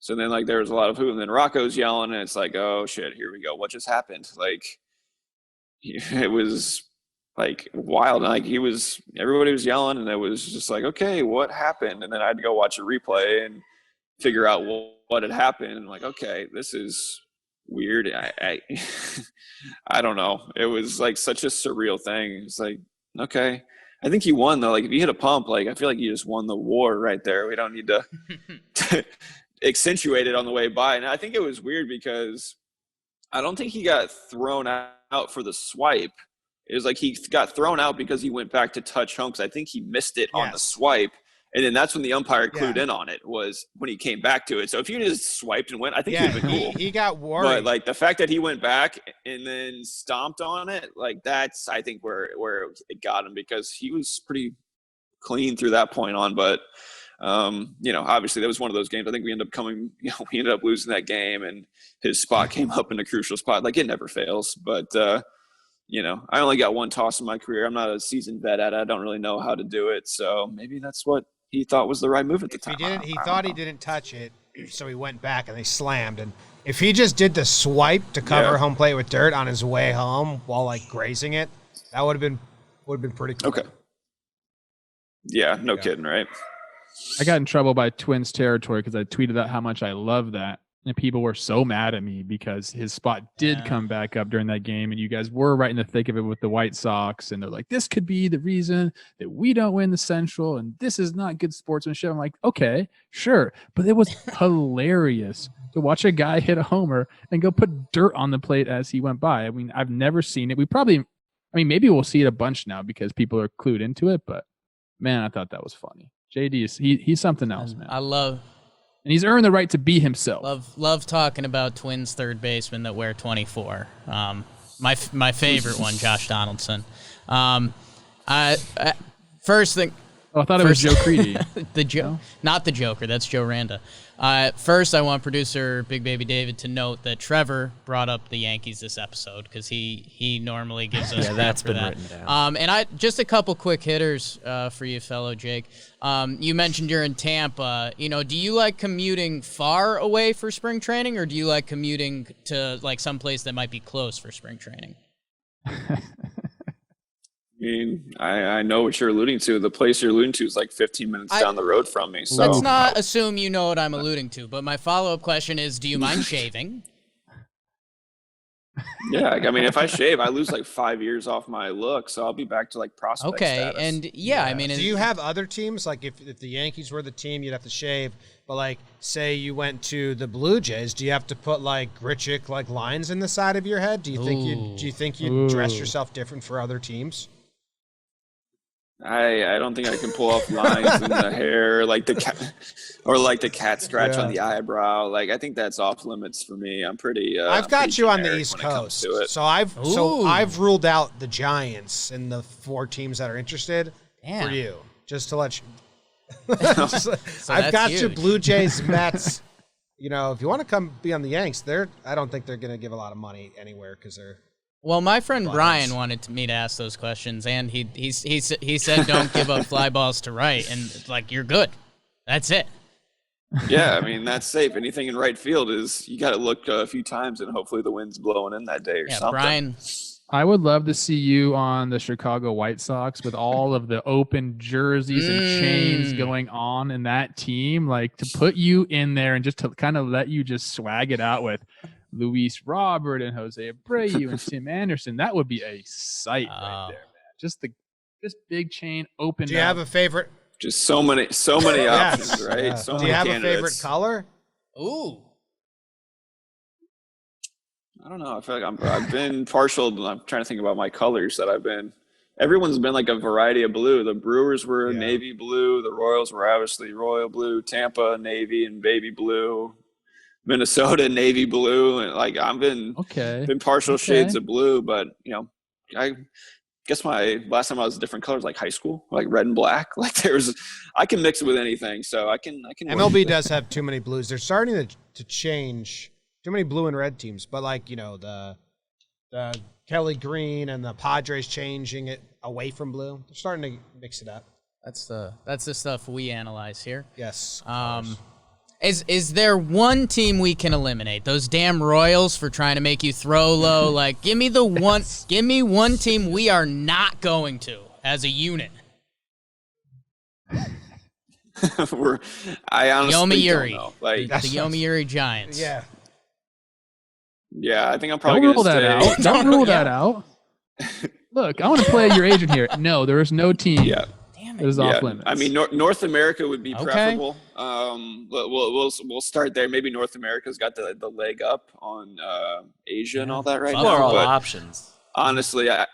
So then like there was a lot of who, and then Rocco's yelling, and it's like, oh shit, here we go. What just happened? Like, it was like wild. Like everybody was yelling, and it was just like, okay, what happened? And then I had to go watch a replay and figure out what had happened. And like, okay, this is weird. I don't know. It was like such a surreal thing. It's like, okay, I think you won though. Like if you hit a pump, like I feel like you just won the war right there. We don't need to accentuate it on the way by. And I think it was weird because I don't think he got thrown out for the swipe. It was like he got thrown out because he went back to touch home, because I think he missed it on the swipe. And then that's when the umpire clued in on it, was when he came back to it. So if you just swiped and went, I think he'd have been cool. He got worried. But like the fact that he went back and then stomped on it, like that's, I think, where it got him, because he was pretty clean through that point on. But obviously that was one of those games. I think we ended up losing that game, and his spot came up in a crucial spot. Like it never fails. But I only got one toss in my career. I'm not a seasoned vet at it. I don't really know how to do it. So maybe that's what he thought was the right move at the time. He thought he didn't touch it, so he went back and they slammed. And if he just did the swipe to cover home plate with dirt on his way home while like grazing it, that would have been pretty cool. Okay. Yeah, no kidding, right? I got in trouble by Twins territory because I tweeted out how much I love that. And people were so mad at me because his spot did come back up during that game, and you guys were right in the thick of it with the White Sox, and they're like, this could be the reason that we don't win the Central, and this is not good sportsmanship. I'm like, okay, sure. But it was hilarious to watch a guy hit a homer and go put dirt on the plate as he went by. I mean, I've never seen it. Maybe we'll see it a bunch now because people are clued into it, but man, I thought that was funny. JD, he's something else, man. And he's earned the right to be himself. Love talking about Twins third baseman that wear 24. My favorite one, Josh Donaldson. First thing. Oh, I thought it was Joe Creedy. Not the Joker. That's Joe Randa. First, I want producer Big Baby David to note that Trevor brought up the Yankees this episode because he normally gives us that's for been that. written down. And I just a couple quick hitters for you, fellow Jake. You mentioned you're in Tampa. Do you like commuting far away for spring training, or do you like commuting to like someplace that might be close for spring training? I mean, I know what you're alluding to. The place you're alluding to is like 15 minutes down the road from me. So let's not assume you know what I'm alluding to. But my follow-up question is, do you mind shaving? Yeah, I mean, if I shave, I lose like 5 years off my look, so I'll be back to like prospect status. And I mean, do you have other teams? Like if the Yankees were the team, you'd have to shave. But like, say you went to the Blue Jays, do you have to put like Grichuk like lines in the side of your head? Do you think you'd dress yourself different for other teams? I don't think I can pull off lines in the hair, like the cat, or like the cat scratch on the eyebrow. Like I think that's off limits for me. I'm pretty. I've got you on the East Coast, so I've ruled out the Giants and the 4 teams that are interested for you. Just to let you. I've got you, Blue Jays, Mets. If you want to come be on the Yanks, I don't think they're going to give a lot of money anywhere because they're. Well, my friend Brian wanted me to ask those questions, and he said don't give up fly balls to right, and like you're good. That's it. Yeah, I mean that's safe. Anything in right field is you got to look a few times, and hopefully the wind's blowing in that day or something. Brian. I would love to see you on the Chicago White Sox with all of the open jerseys and chains going on in that team, like to put you in there and just to kind of let you just swag it out with Luis Robert and Jose Abreu and Tim Anderson. That would be a sight right there, man. Just big chain open. Do you have a favorite? Just so many options, right? Yeah. So do you have a favorite color? Ooh. I don't know. I feel like I've been partial. I'm trying to think about my colors that I've been. everyone's been like a variety of blue. The Brewers were navy blue. The Royals were obviously royal blue. Tampa, navy and baby blue. Minnesota, navy blue. And like I've been partial shades of blue, but I guess my last time I was different colors, like high school, like red and black. Like I can mix it with anything, so I can. MLB does have too many blues. They're starting to change too many blue and red teams, but like the Kelly Green and the Padres changing it away from blue. They're starting to mix it up. That's the stuff we analyze here. Yes. Is there one team we can eliminate? Those damn Royals for trying to make you throw low. Like, give me one team we are not going to as a unit. I honestly Yomiuri. don't know. Like the Yomiuri Giants. Yeah. Yeah, I think I'm probably Don't rule gonna that stay. out. Don't rule that out. Look, I want to play your agent here. No, there is no team. Yeah. It is off limits. I mean, North America would be preferable. We'll start there. Maybe North America's got the leg up on Asia and all that right Fuck now. all But options. honestly, I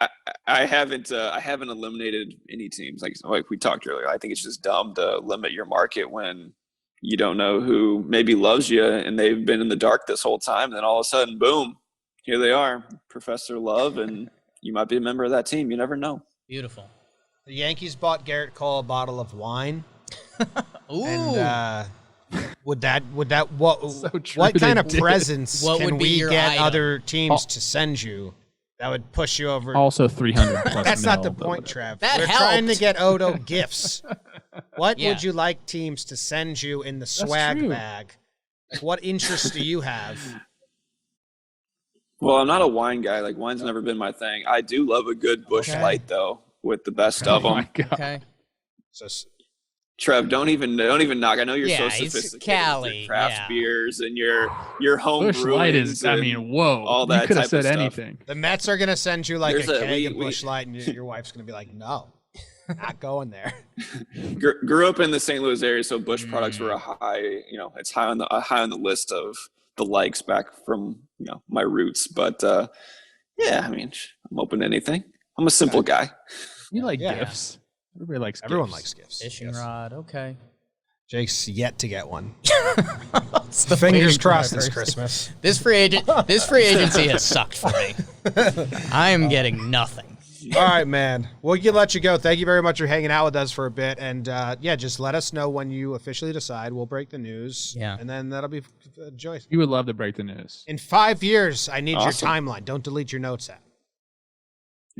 haven't eliminated any teams like we talked earlier. I think it's just dumb to limit your market when you don't know who maybe loves you and they've been in the dark this whole time. Then all of a sudden, boom, here they are, Professor Love, and you might be a member of that team. You never know. Beautiful. The Yankees bought Garrett Cole a bottle of wine. Ooh. And what kind of did. presents What can would be we your get item? other teams to send you that would push you over? Also 300 plus. That's not the mil, point, but Trev. That We're trying to helped. get Odo gifts. What Yeah. would you like teams to send you in the swag true. bag? What interests do you have? Well, I'm not a wine guy. Like wine's never been my thing. I do love a good Busch Okay. Light though, with the best Oh of my them. God. Okay. So, Trev, don't even knock. I know you're so Yeah, he's sophisticated with Cali, your craft yeah. beers and your home Bush Light is, brewings I and mean, whoa. all You that could have type of said stuff. anything. the Mets are going to send you like There's a a- keg we- of we- Busch Light, and your wife's going to be like, no, not going there. Grew up in the St. Louis area, so Busch products were a high. It's high on the list of the likes back from my roots. But yeah, I mean, I'm open to anything. I'm a simple guy. You like Yeah. gifts. Everybody likes Everyone gifts. likes gifts. Fishing Yes. rod. Okay. Jake's yet to get one. It's the Fingers waiting crossed for this it. Christmas. This free agency has sucked for me. I am getting nothing. All right, man. We can let you go. Thank you very much for hanging out with us for a bit. And just let us know when you officially decide. We'll break the news. Yeah. And then that'll be joy. You would love to break the news. In 5 years, I need Awesome. your timeline. Don't delete your notes app.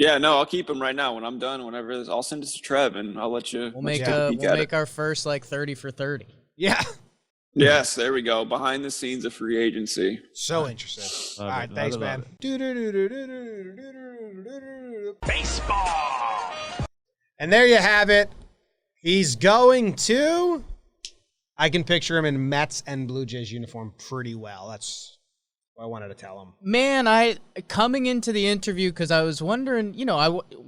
Yeah, no, I'll keep them right now. When I'm done, whenever it is, I'll send it to Trev, and I'll let you. We'll let make you take a peek we'll at make it. our first 30 for 30. Yeah. Yes, there we go. Behind the scenes of free agency. So interested. Love All it, right, love thanks, it, man. Baseball. And there you have it. He's going to. I can picture him in Mets and Blue Jays uniform pretty well. That's what I wanted to tell him. Man, I coming into the interview because I was wondering,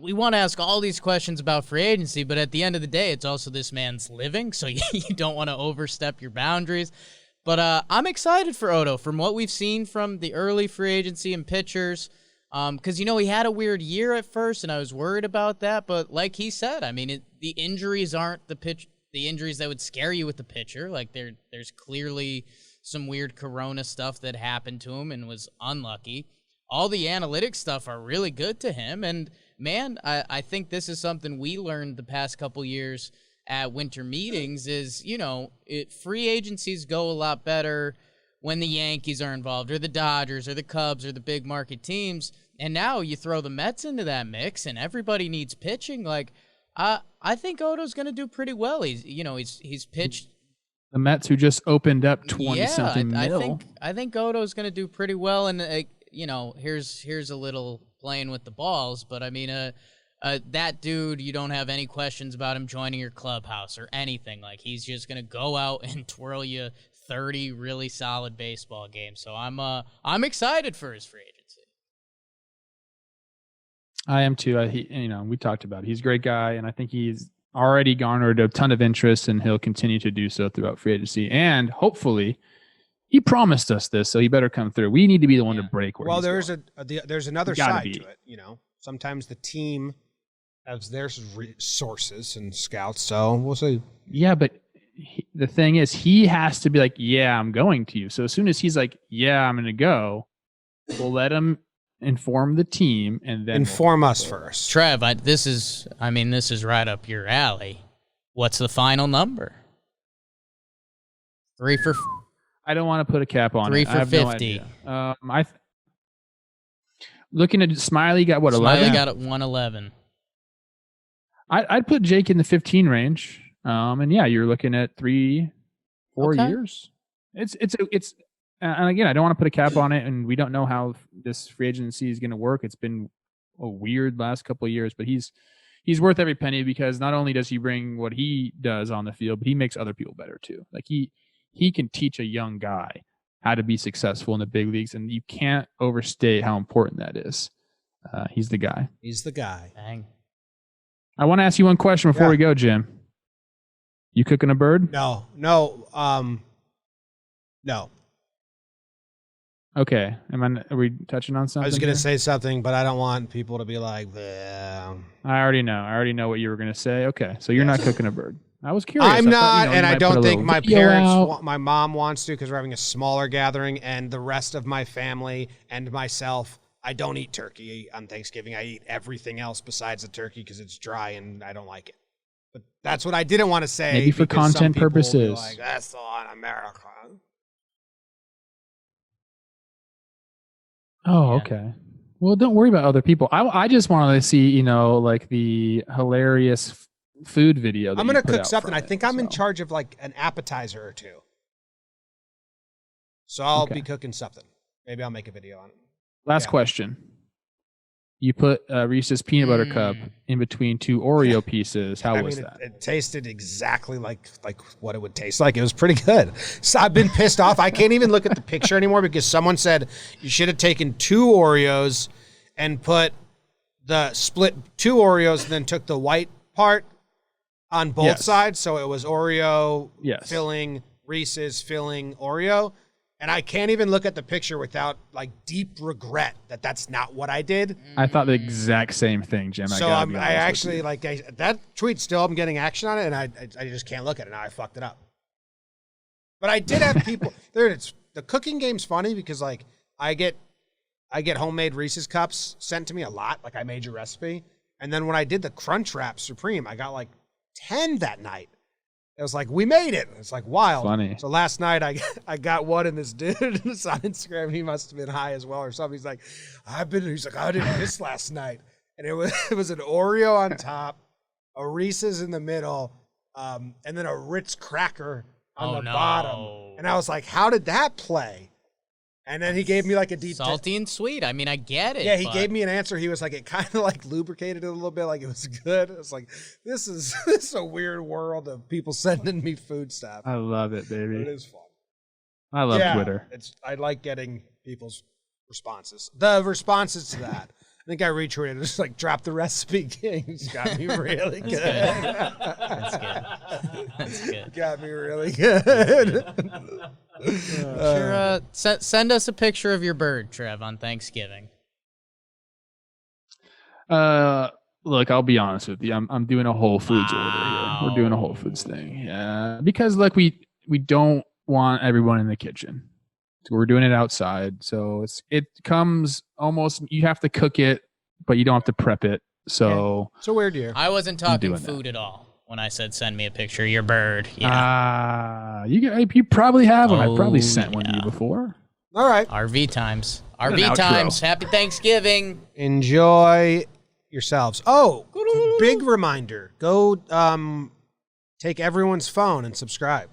we want to ask all these questions about free agency, but at the end of the day, it's also this man's living, so you don't want to overstep your boundaries. But I'm excited for Odo from what we've seen from the early free agency and pitchers. Because he had a weird year at first, and I was worried about that. But like he said, I mean, the injuries aren't the injuries that would scare you with the pitcher. Like there's clearly some weird corona stuff that happened to him and was unlucky. All the analytics stuff are really good to him. And man, I think this is something we learned the past couple years at winter meetings is, free agencies go a lot better when the Yankees are involved or the Dodgers or the Cubs or the big market teams. And now you throw the Mets into that mix and everybody needs pitching. Like, I think Odo's going to do pretty well. He's pitched. The Mets who just opened up 20-something I mil. think Odo's going to do pretty well. And here's a little playing with the balls, but I mean, that dude, you don't have any questions about him joining your clubhouse or anything. Like he's just going to go out and twirl you 30 really solid baseball games. So I'm excited for his free agency. I am too. We talked about it. He's a great guy, and I think he's already garnered a ton of interest, and he'll continue to do so throughout free agency. And hopefully, he promised us this, so he better come through. We need to be the one to break. Well, there's another You gotta side be. to it. Sometimes the team as their sources and scouts. So we'll see. Yeah, but the thing is, he has to be like, yeah, I'm going to you. So as soon as he's like, yeah, I'm going to go, we'll let him inform the team and then inform us first. Trev, this is right up your alley. What's the final number? 3 for. I don't want to put a cap on 3 it. for I have 50. No idea. Looking at Smiley, got what, 11? Smiley got it 111. I'd put Jake in the 15 range. And yeah, you're looking at 3-4 years. It's and again, I don't want to put a cap on it, and we don't know how this free agency is going to work. It's been a weird last couple of years, but he's worth every penny because not only does he bring what he does on the field, but he makes other people better too. Like he can teach a young guy how to be successful in the big leagues, and you can't overstate how important that is. He's the guy. He's the guy. Dang. I want to ask you one question before we go, Jim. You cooking a bird? No. Okay. Are we touching on something? I was going here? to say something, but I don't want people to be like, bleh. I already know what you were going to say. Okay. So you're not cooking a bird. I was curious. I'm not, and I don't think my parents, my my mom wants to because we're having a smaller gathering, and the rest of my family and myself, I don't eat turkey on Thanksgiving. I eat everything else besides the turkey because it's dry and I don't like it. But that's what I didn't want to say. Maybe for content purposes. Like, that's all in America. Oh, okay. Well, don't worry about other people. I just wanted to see, like the hilarious food video. I'm going to cook something. I think I'm in charge of like an appetizer or two. So I'll be cooking something. Maybe I'll make a video on it. Last question. You put Reese's peanut butter cup in between 2 Oreo pieces. How was that? It tasted exactly like what it would taste like. It was pretty good. So I've been pissed off. I can't even look at the picture anymore because someone said you should have taken 2 Oreos and split 2 Oreos and then took the white part on both sides. So it was Oreo filling, Reese's filling, Oreo. And I can't even look at the picture without like deep regret that that's not what I did. I thought the exact same thing, Jim. So I actually that tweet still, I'm getting action on it, and I just can't look at it now. I fucked it up. But I did have people there. The cooking game's funny because like I get homemade Reese's cups sent to me a lot. Like I made your recipe, and then when I did the Crunch Wrap Supreme, I got like 10 that night. It was like, we made it. It's like wild. Funny. So last night I got one, and this dude is on Instagram. He must have been high as well or something. He's like, I did this last night. And it was an Oreo on top, a Reese's in the middle, and then a Ritz cracker on the bottom. And I was like, how did that play? And then he gave me like a deep salty and sweet. I mean, I get it. Yeah, he gave me an answer. He was like, it kind of like lubricated it a little bit, like it was good. It was like, this is a weird world of people sending me food stuff. I love it, baby. It is fun. I love Twitter. I like getting people's responses. The responses to that. I think I retweeted it. Just like, drop the recipe king. It's got me really good. That's good. That's good. Got me really good. Send us a picture of your bird, Trev, on Thanksgiving. Look, I'll be honest with you. I'm doing a Whole Foods order here. We're doing a Whole Foods thing. Yeah, because like we don't want everyone in the kitchen. So we're doing it outside. So it comes almost, you have to cook it, but you don't have to prep it. So it's a weird year. I wasn't talking food at all when I said send me a picture of your bird. Yeah. You probably have one. I probably sent one to you before. All right. RV times. RV times. Happy Thanksgiving. Enjoy yourselves. Oh, big reminder. Go take everyone's phone and subscribe.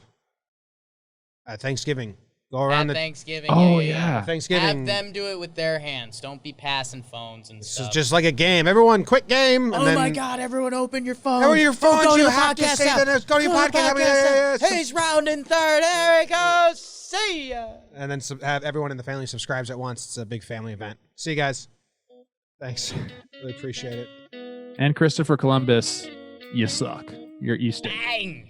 Thanksgiving. Go around Thanksgiving. Oh, yeah. Thanksgiving. Have them do it with their hands. Don't be passing phones and stuff. This is just like a game. Everyone, quick game. And my God, everyone open your phones. Open your phones. You have to say that. Go to your podcast. He's rounding third. There he goes. See ya. And then have everyone in the family subscribes at once. It's a big family event. See you guys. Thanks. Really appreciate it. And Christopher Columbus, you suck. You stink. Dang.